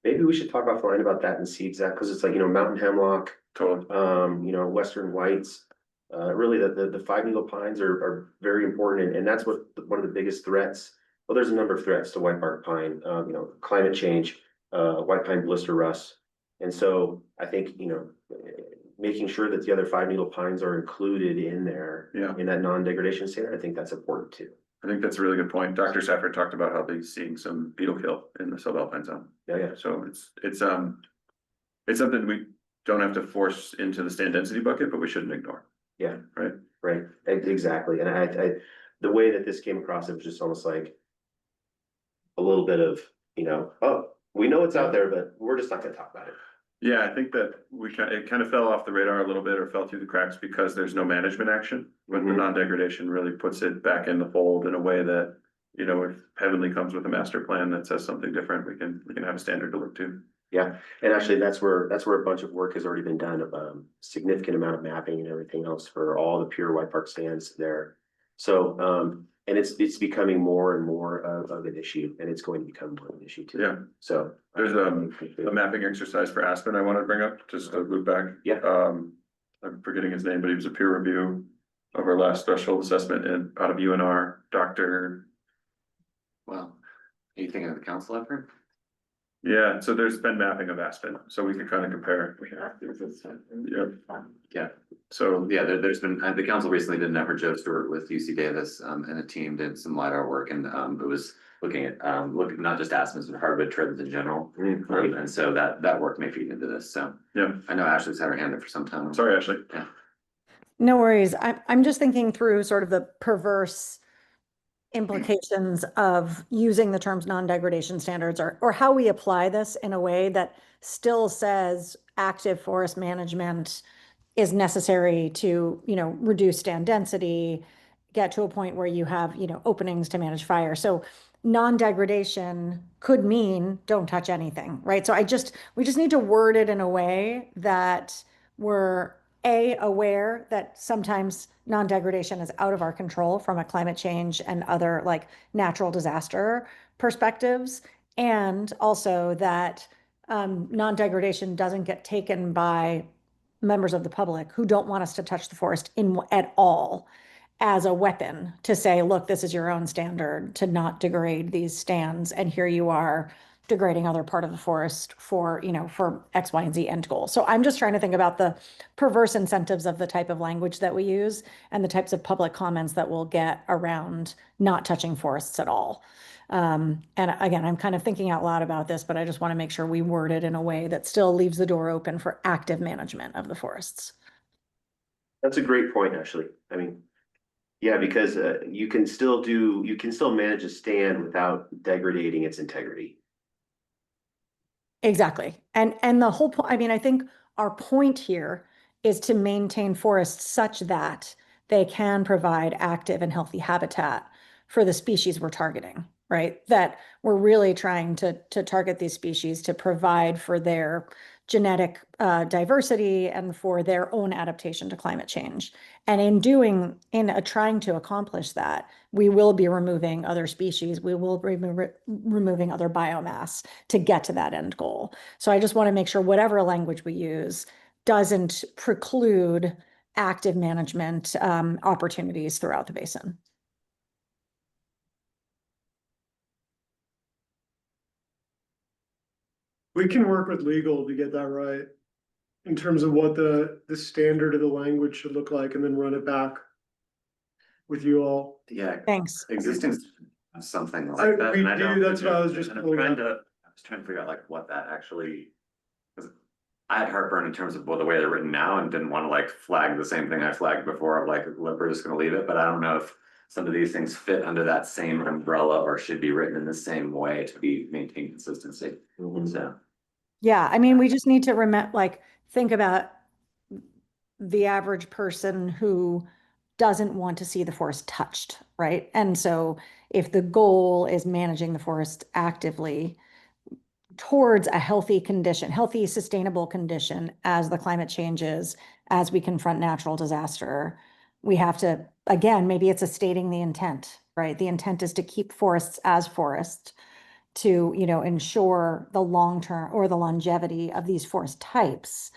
Maybe we should talk offline about that and see exactly, because it's like, mountain hemlock, Totally. western whites. Really, the five needle pines are very important, and that's one of the biggest threats. Well, there's a number of threats to white bark pine, climate change, white pine blister rust. And so I think, making sure that the other five needle pines are included in there. Yeah. In that non-degradation standard, I think that's important too. I think that's a really good point. Dr. Safford talked about how they're seeing some beetle kill in the subalpine zone. Yeah. So it's something we don't have to force into the stand density bucket, but we shouldn't ignore. Yeah. Right. Right, exactly. And I, the way that this came across, it was just almost like a little bit of, oh, we know it's out there, but we're just not gonna talk about it. Yeah, I think that it kind of fell off the radar a little bit or fell through the cracks because there's no management action. But the Mhm. non-degradation really puts it back in the fold in a way that, if Heavenly comes with a master plan that says something different, we can have a standard to look to. Yeah, and actually, that's where a bunch of work has already been done, significant amount of mapping and everything else for all the pure white bark stands there. So, and it's becoming more and more of an issue, and it's going to become more of an issue too. Yeah. So. There's a mapping exercise for Aspen I want to bring up, just to loop back. Yeah. I'm forgetting his name, but he was a peer review of our last threshold assessment and out of UNR, Dr. Well, are you thinking of the council effort? Yeah, so there's been mapping of Aspen, so we can kind of compare. Yeah, so yeah, there's been, the council recently did an effort, Joe Stewart with UC Davis, and a team did some LiDAR work, and it was looking at, not just aspens, but hardwood trims in general. And so that work may feed into this, so. Yeah. I know Ashley's had her hand up for some time. Sorry, Ashley. Yeah. No worries. I'm just thinking through sort of the perverse implications of using the terms non-degradation standards or how we apply this in a way that still says active forest management is necessary to, reduce stand density, get to a point where you have, openings to manage fire. So non-degradation could mean don't touch anything, right? So we just need to word it in a way that we're aware that sometimes non-degradation is out of our control from a climate change and other like natural disaster perspectives, and also that non-degradation doesn't get taken by members of the public who don't want us to touch the forest at all as a weapon to say, look, this is your own standard to not degrade these stands, and here you are degrading other part of the forest for, for X, Y, and Z end goal. So I'm just trying to think about the perverse incentives of the type of language that we use and the types of public comments that we'll get around not touching forests at all. And again, I'm kind of thinking out loud about this, but I just want to make sure we word it in a way that still leaves the door open for active management of the forests. That's a great point, actually. I mean, yeah, because you can still manage a stand without degrading its integrity. Exactly. And the whole point, I mean, I think our point here is to maintain forests such that they can provide active and healthy habitat for the species we're targeting, right? That we're really trying to target these species to provide for their genetic diversity and for their own adaptation to climate change. And in trying to accomplish that, we will be removing other species, we will be removing other biomass to get to that end goal. So I just want to make sure whatever language we use doesn't preclude active management opportunities throughout the basin. We can work with legal to get that right in terms of what the standard of the language should look like and then run it back. with you all. Yeah, Thanks. existing something I- like that. we and I do, don't- that's what I was just and I'm pulling trying up. I was trying to figure out like what that actually. 'Cause I had heartburn in terms of well, the way they're written now and didn't want to like flag the same thing I flagged before of like, look, we're just gonna leave it, but I don't know if. Some of these things fit under that same umbrella or should be written in the same way to be maintain consistency, so. Yeah, I mean, we just need to remember, like, think about the average person who doesn't want to see the forest touched, right? And so if the goal is managing the forest actively towards a healthy condition, healthy, sustainable condition as the climate changes, as we confront natural disaster, we have to, again, maybe it's a stating the intent, right? The intent is to keep forests as forests to, ensure the long-term or the longevity of these forest types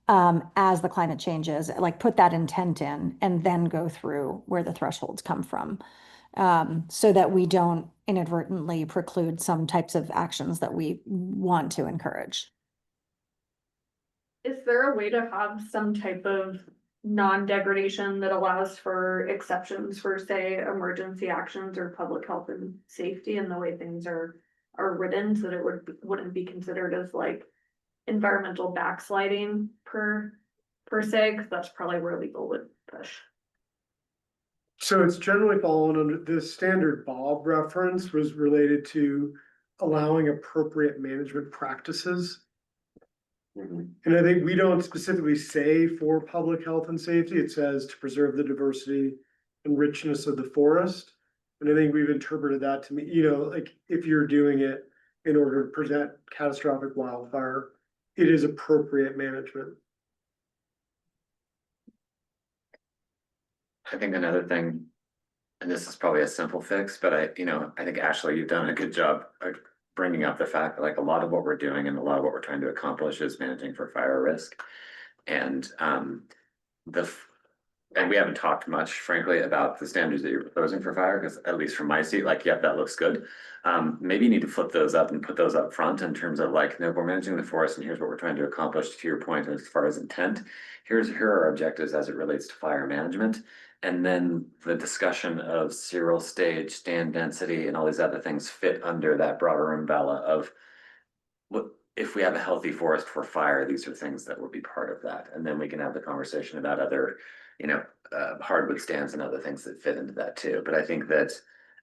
as the climate changes, like put that intent in and then go through where the thresholds come from. So that we don't inadvertently preclude some types of actions that we want to encourage. Is there a way to have some type of non-degradation that allows for exceptions for, say, emergency actions or public health and safety and the way things are written so that it wouldn't be considered as like environmental backsliding per se, because that's probably where legal would push. So it's generally fallen under the standard Bob reference was related to allowing appropriate management practices. Mhm. And I think we don't specifically say for public health and safety, it says to preserve the diversity and richness of the forest. And I think we've interpreted that to me, like if you're doing it in order to prevent catastrophic wildfire, it is appropriate management. I think another thing, and this is probably a simple fix, but I think Ashley, you've done a good job of bringing up the fact that like a lot of what we're doing and a lot of what we're trying to accomplish is managing for fire risk. And and we haven't talked much, frankly, about the standards that you're proposing for fire, because at least from my seat, like, yep, that looks good. Maybe you need to flip those up and put those up front in terms of like, no, we're managing the forest and here's what we're trying to accomplish to your point as far as intent. Here are our objectives as it relates to fire management. And then the discussion of serial stage, stand density, and all these other things fit under that broader umbrella of what if we have a healthy forest for fire, these are things that would be part of that. And then we can have the conversation about other, hardwood stands and other things that fit into that too. But I think that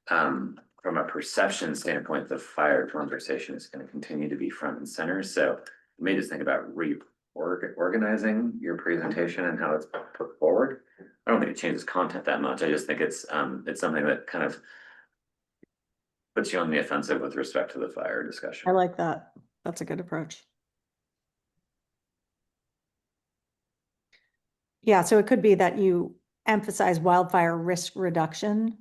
from a perception standpoint, the fire conversation is going to continue to be front and center. So you may just think about organizing your presentation and how it's put forward. I don't think it changes content that much. I just think it's something that kind of puts you on the offensive with respect to the fire discussion. I like that. That's a good approach. Yeah, so it could be that you emphasize wildfire risk reduction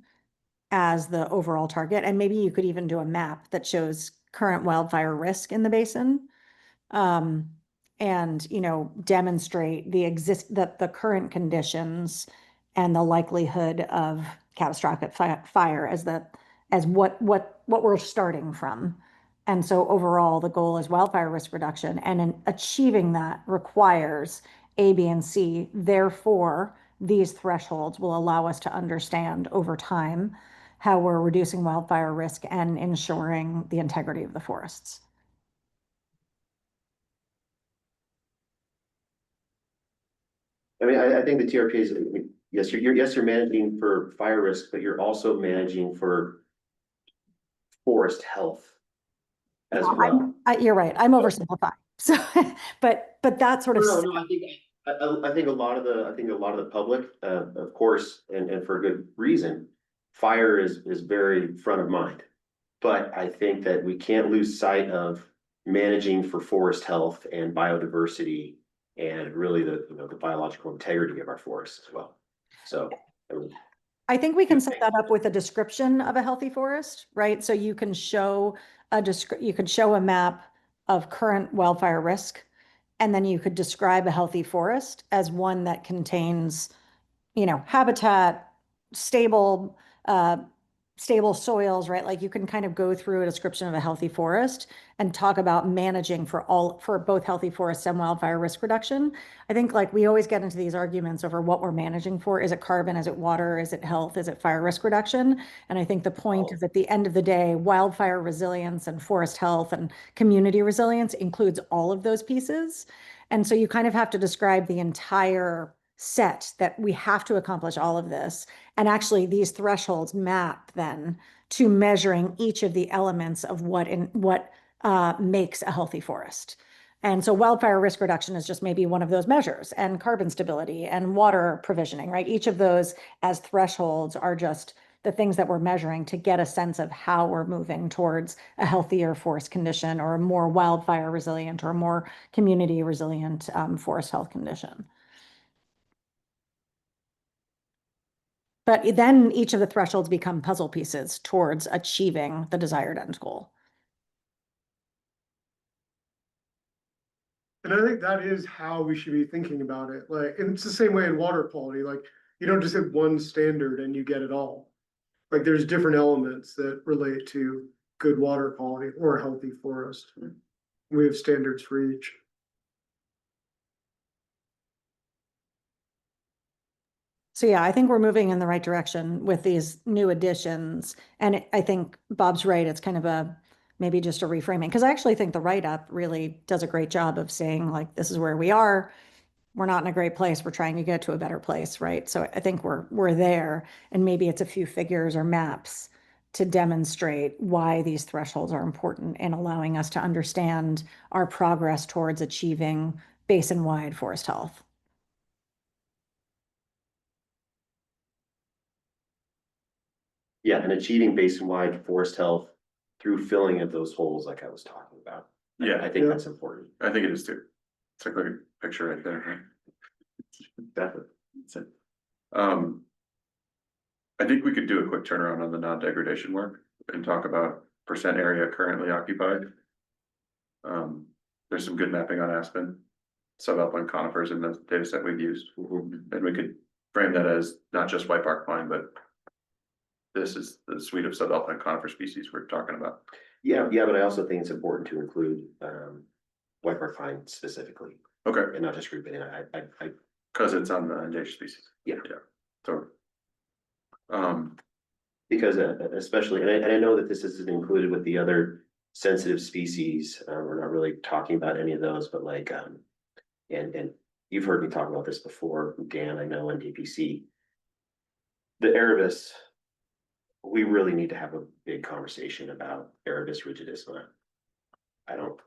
as the overall target, and maybe you could even do a map that shows current wildfire risk in the basin. And, demonstrate the current conditions and the likelihood of catastrophic fire as what we're starting from. And so overall, the goal is wildfire risk reduction, and in achieving that requires A, B, and C. Therefore, these thresholds will allow us to understand over time how we're reducing wildfire risk and ensuring the integrity of the forests. I mean, I think the TRP is, yes, you're managing for fire risk, but you're also managing for forest health as well. You're right. I'm oversimplifying. So, but that sort of. No, I think a lot of the public, of course, and for good reason, fire is very front of mind. But I think that we can't lose sight of managing for forest health and biodiversity and really the biological integrity of our forests as well. So. I think we can set that up with a description of a healthy forest, right? So you can show a map of current wildfire risk, and then you could describe a healthy forest as one that contains, habitat, stable, stable soils, right? Like you can kind of go through a description of a healthy forest and talk about managing for both healthy forests and wildfire risk reduction. I think like we always get into these arguments over what we're managing for. Is it carbon? Is it water? Is it health? Is it fire risk reduction? And I think the point is at the end of the day, wildfire resilience and forest health and community resilience includes all of those pieces. And so you kind of have to describe the entire set that we have to accomplish all of this. And actually these thresholds map then to measuring each of the elements of what makes a healthy forest. And so wildfire risk reduction is just maybe one of those measures, and carbon stability and water provisioning, right? Each of those as thresholds are just the things that we're measuring to get a sense of how we're moving towards a healthier forest condition or a more wildfire resilient or a more community resilient forest health condition. But then each of the thresholds become puzzle pieces towards achieving the desired end goal. And I think that is how we should be thinking about it. Like, and it's the same way in water quality. Like, you don't just hit one standard and you get it all. Like, there's different elements that relate to good water quality or healthy forest. We have standards for each. So yeah, I think we're moving in the right direction with these new additions. And I think Bob's right. It's kind of maybe just a reframing, because I actually think the write-up really does a great job of saying like, this is where we are. We're not in a great place. We're trying to get to a better place, right? So I think we're there, and maybe it's a few figures or maps to demonstrate why these thresholds are important in allowing us to understand our progress towards achieving basin-wide forest health. Yeah, and achieving basin-wide forest health through filling of those holes like I was talking about. Yeah. I think that's important. I think it is too. It's like a picture right there. Definitely. That's it. I think we could do a quick turnaround on the non-degradation work and talk about percent area currently occupied. There's some good mapping on Aspen, subalpine conifers in the data set we've used. And we could frame that as not just white bark pine, but this is the suite of subalpine conifer species we're talking about. Yeah, but I also think it's important to include white bark pine specifically, Okay, and not just group it in. I cause it's on the endangered species. Yeah. So. because especially, and I know that this isn't included with the other sensitive species. We're not really talking about any of those, but like and you've heard me talk about this before, Dan, I know, and DPC. The Erebus, we really need to have a big conversation about Erebus rigidissima. I don't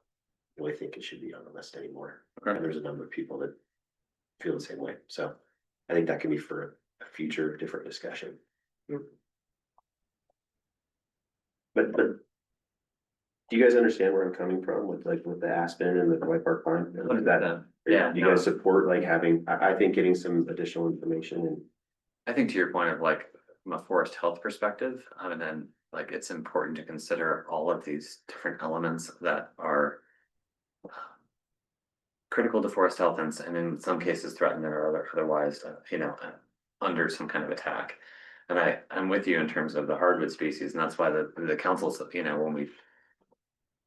really think it should be on the list anymore. Okay. And there's a number of people that feel the same way. So I think that can be for a future different discussion. But do you guys understand where I'm coming from with with the aspen and the white bark pine? Is that, Yeah, do you guys support like having, I think getting some additional information and I think to your point of like, from a forest health perspective, and then like, it's important to consider all of these different elements that are critical to forest health and in some cases threatened or otherwise, under some kind of attack. And I'm with you in terms of the hardwood species, and that's why the council, when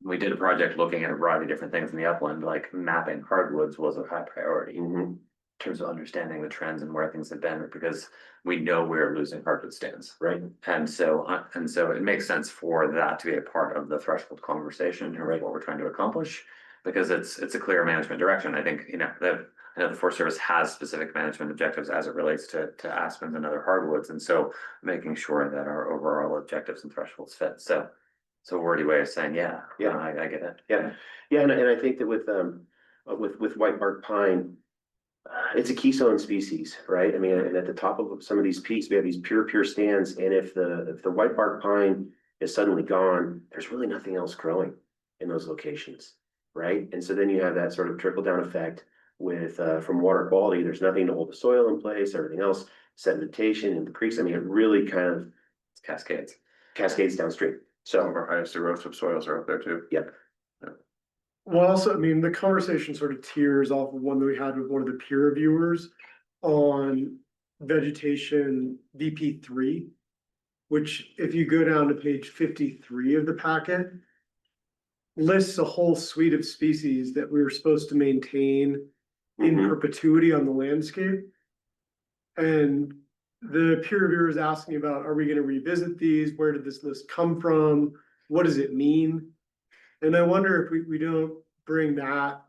we did a project looking at a variety of different things in the upland, like mapping hardwoods was a high priority. In terms of understanding the trends and where things have been, because we know we're losing hardwood stands. right? And so it makes sense for that to be a part of the threshold conversation or what we're trying to accomplish, because it's a clear management direction. I think, I know the Forest Service has specific management objectives as it relates to aspens and other hardwoods. And so making sure that our overall objectives and thresholds fit. So it's a wordy way of saying, I get it. Yeah, and I think that with white bark pine, it's a keystone species, right? I mean, and at the top of some of these peaks, we have these pure stands, and if the white bark pine is suddenly gone, there's really nothing else growing in those locations, right? And so then you have that sort of trickle down effect with from water quality. There's nothing to hold the soil in place, everything else, sedimentation in the creeks. I mean, it really kind of cascades downstream. Some of So our highest erosive soils are up there too. yep. Well, also, I mean, the conversation sort of tears off of one that we had with one of the peer reviewers on vegetation VP3, which if you go down to page 53 of the packet, lists a whole suite of species that we were supposed to maintain in Mhm. perpetuity on the landscape. And the peer reviewer is asking about, are we gonna revisit these? Where did this list come from? What does it mean? And I wonder if we don't bring that,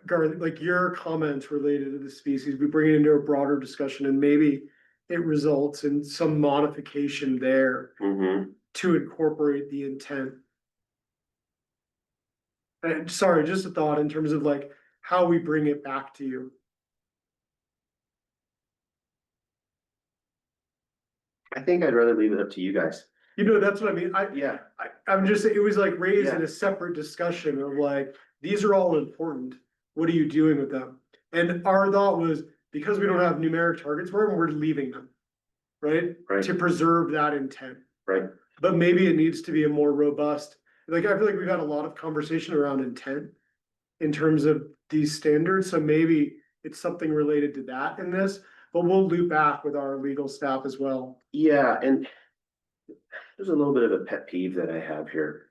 Garth, like your comments related to the species, we bring it into a broader discussion and maybe it results in some modification there Mhm. to incorporate the intent. And sorry, just a thought in terms of like how we bring it back to you. I think I'd rather leave it up to you guys. You know, that's what I mean. Yeah, I'm just, it was like raised in Yeah. a separate discussion of like, these are all important. What are you doing with them? And our thought was, because we don't have numeric targets for them, we're leaving them. Right? Right. To preserve that intent. right. But maybe it needs to be a more robust, like, I feel like we've had a lot of conversation around intent. In terms of these standards, so maybe it's something related to that in this, but we'll loop back with our legal staff as well. Yeah, and there's a little bit of a pet peeve that I have here.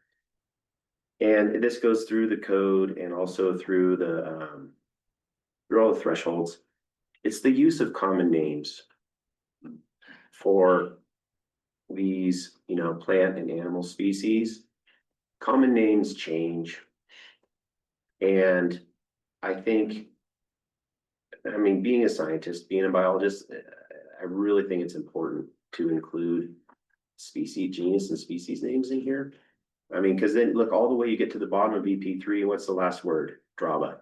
And this goes through the code and also through through all the thresholds. It's the use of common names for these, plant and animal species. Common names change. And I think, being a scientist, being a biologist, I really think it's important to include species, genus and species names in here. Because then look all the way you get to the bottom of EP3, and what's the last word? Draba.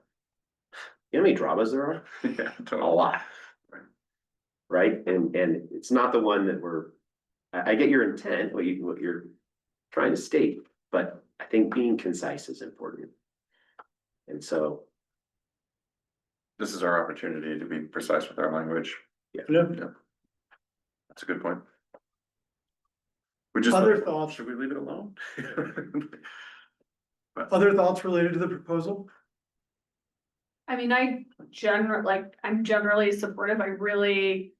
You know how many drabas there are? Yeah, A lot. Right? And it's not the one that I get your intent, what you're trying to state, but I think being concise is important. And so, this is our opportunity to be precise with our language. Yeah. That's a good point. We just, Other thoughts? should we leave it alone? Other thoughts related to the proposal? I mean, I'm generally supportive. I really,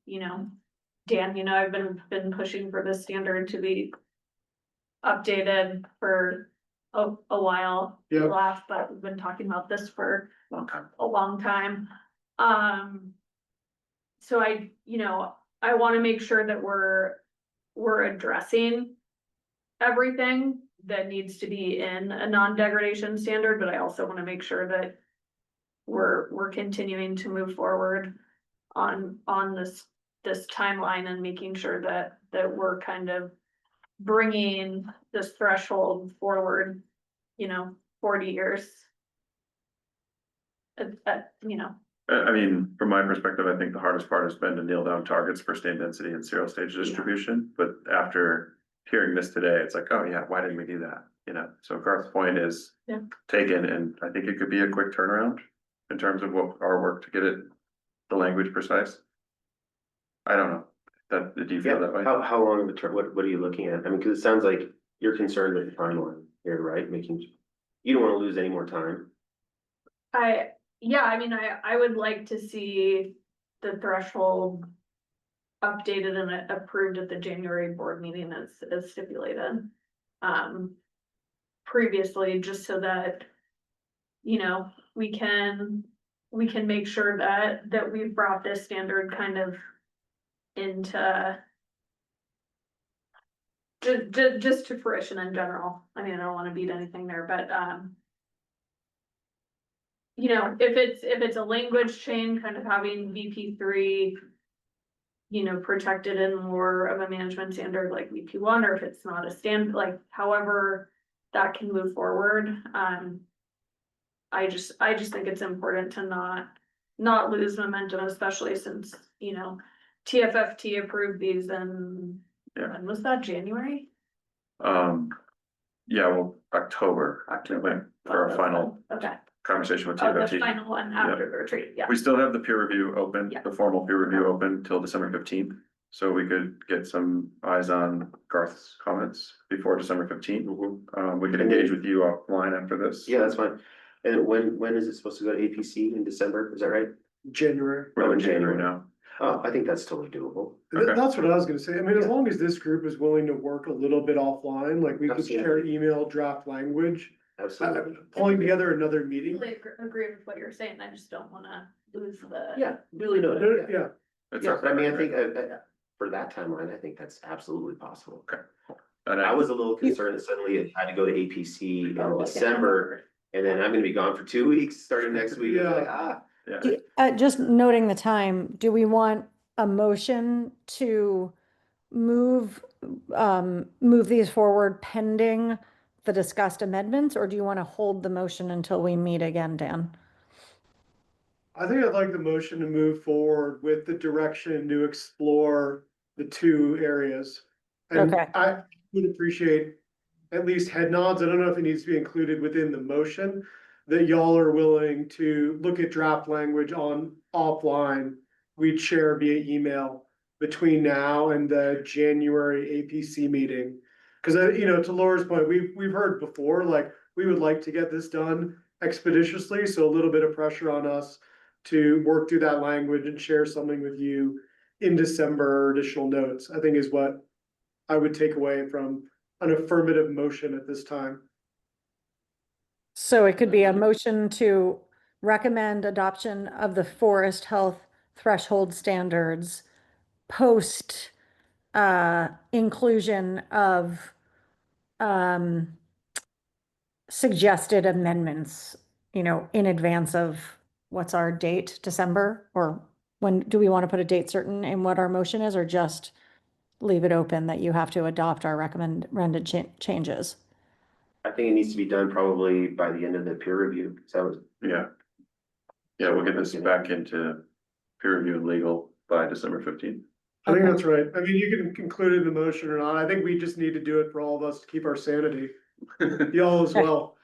Dan, I've been pushing for this standard to be updated for a while. Yeah. Laugh, but we've been talking about this for Long time. a long time. So I wanna make sure that we're addressing everything that needs to be in a non-degradation standard, but I also wanna make sure that we're continuing to move forward on this timeline and making sure that we're kind of bringing this threshold forward, 40 years. From my perspective, I think the hardest part has been to nail down targets for stand density and serial stage distribution, but after hearing this today, it's like, oh yeah, why didn't we do that? So Garth's point is Yeah. taken, and I think it could be a quick turnaround in terms of what our work to get the language precise. I don't know, do you feel that way? how long of a term, what are you looking at? Because it sounds like you're concerned with the timeline here, right? You don't want to lose any more time. I would like to see the threshold updated and approved at the January board meeting as stipulated. Previously, just so that, we can make sure that we've brought this standard kind of into just to fruition in general. I don't wanna beat anything there, but, if it's a language change, kind of having VP3, protected in more of a management standard like VP1, or if it's not a however that can move forward. I just think it's important to not lose momentum, especially since, TFFT approved these and Yeah. when was that, January? Yeah, well, October, for our final Okay, conversation with oh, the TFFT. final one after the retreat, yeah. We still have the peer review open, Yeah. the formal peer review open till December 15th. So we could get some eyes on Garth's comments before December 15th. We could engage with you offline after this. Yeah, that's fine. And when is it supposed to go to APC in December? Is that right? January. We're Oh, in in January January. now. I think that's totally doable. Okay. That's what I was gonna say. I mean, as long as this group is willing to work a little bit offline, like we could share email draft language. Absolutely. Pulling together another meeting. Totally agree with what you're saying, I just don't wanna lose the. Yeah, really no, Yeah, yeah. It's Yeah, our I mean, I prerogative. think, for that timeline, I think that's absolutely possible. And I was a little concerned that suddenly it had to go to APC in December, and then I'm gonna be gone for 2 weeks, starting next week. I'm like, Yeah, Just noting the time, do we want a motion to move, move these forward pending the discussed amendments, or do you want to hold the motion until we meet again, Dan? I think I'd like the motion to move forward with the direction to explore the two areas. And Okay. I would appreciate at least head nods. I don't know if it needs to be included within the motion. That y'all are willing to look at draft language on offline. We'd share via email between now and the January APC meeting. Cause to Laura's point, we've heard before, like, we would like to get this done expeditiously, so a little bit of pressure on us to work through that language and share something with you in December, additional notes, I think is what I would take away from an affirmative motion at this time. So it could be a motion to recommend adoption of the forest health threshold standards post inclusion of suggested amendments, in advance of what's our date, December? Or when do we want to put a date certain in what our motion is, or just leave it open that you have to adopt our recommended changes? I think it needs to be done probably by the end of the peer review, so. yeah. Yeah, we'll get this back into peer review and legal by December 15th. I think Okay. that's right. I mean, you can include it in the motion or not. I think we just need to do it for all of us to keep our sanity. Y'all as well.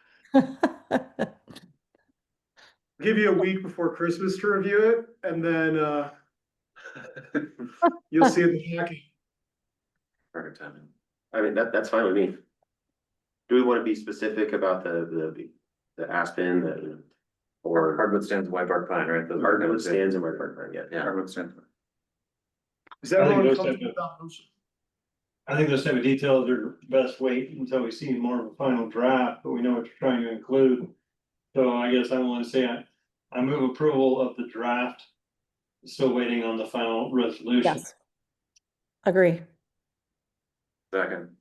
Give you a week before Christmas to review it, and then you'll see it in the packet. Perfect timing. I mean, that's fine with me. Do we wanna be specific about the aspen, or Hardwood stands, white bark pine, right? Those are hardwood notes, yeah. stands and white bark pine, yeah. Yeah. Hardwood stands. Is everyone those comfortable have with that motion? I think those type of details are best wait until we see more of a final draft, but we know what you're trying to include. So I guess I want to say I move approval of the draft. Still waiting on the final resolution. Yes. Agree. Second,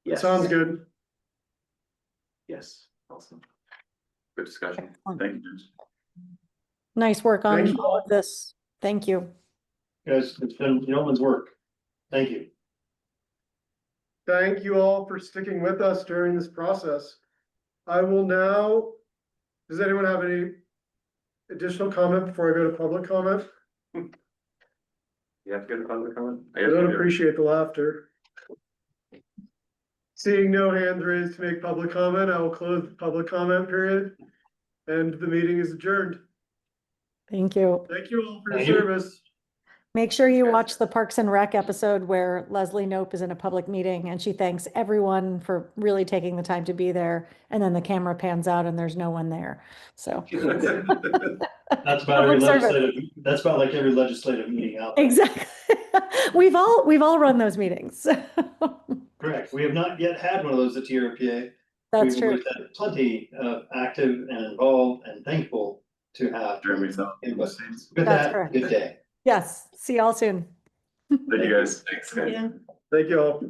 Yes. Sounds good. Yes. awesome. Good discussion. Thank you, James. Nice work on Thank you. all of this. Thank you. Guys, it's been yeoman's work. Thank you. Thank you all for sticking with us during this process. I will now, does anyone have any additional comment before I go to public comment? You have to go to public comment? I don't appreciate the laughter. Seeing no hands raised to make public comment, I will close the public comment period. And the meeting is adjourned. Thank you. Thank you all for your Thank you. service. Make sure you watch the Parks and Rec episode where Leslie Knope is in a public meeting and she thanks everyone for really taking the time to be there. And then the camera pans out and there's no one there. So. That's about every Public service. legislative, that's about like every legislative meeting out there. Exactly. We've all run those meetings. Correct. We have not yet had one of those at TRPA. That's We've true. had plenty of active and involved and thankful to have. Jeremy, so. input. Thank With That's that, correct. good day. Yes. See y'all soon. you guys. Thanks, guys. Yeah. Thank you all.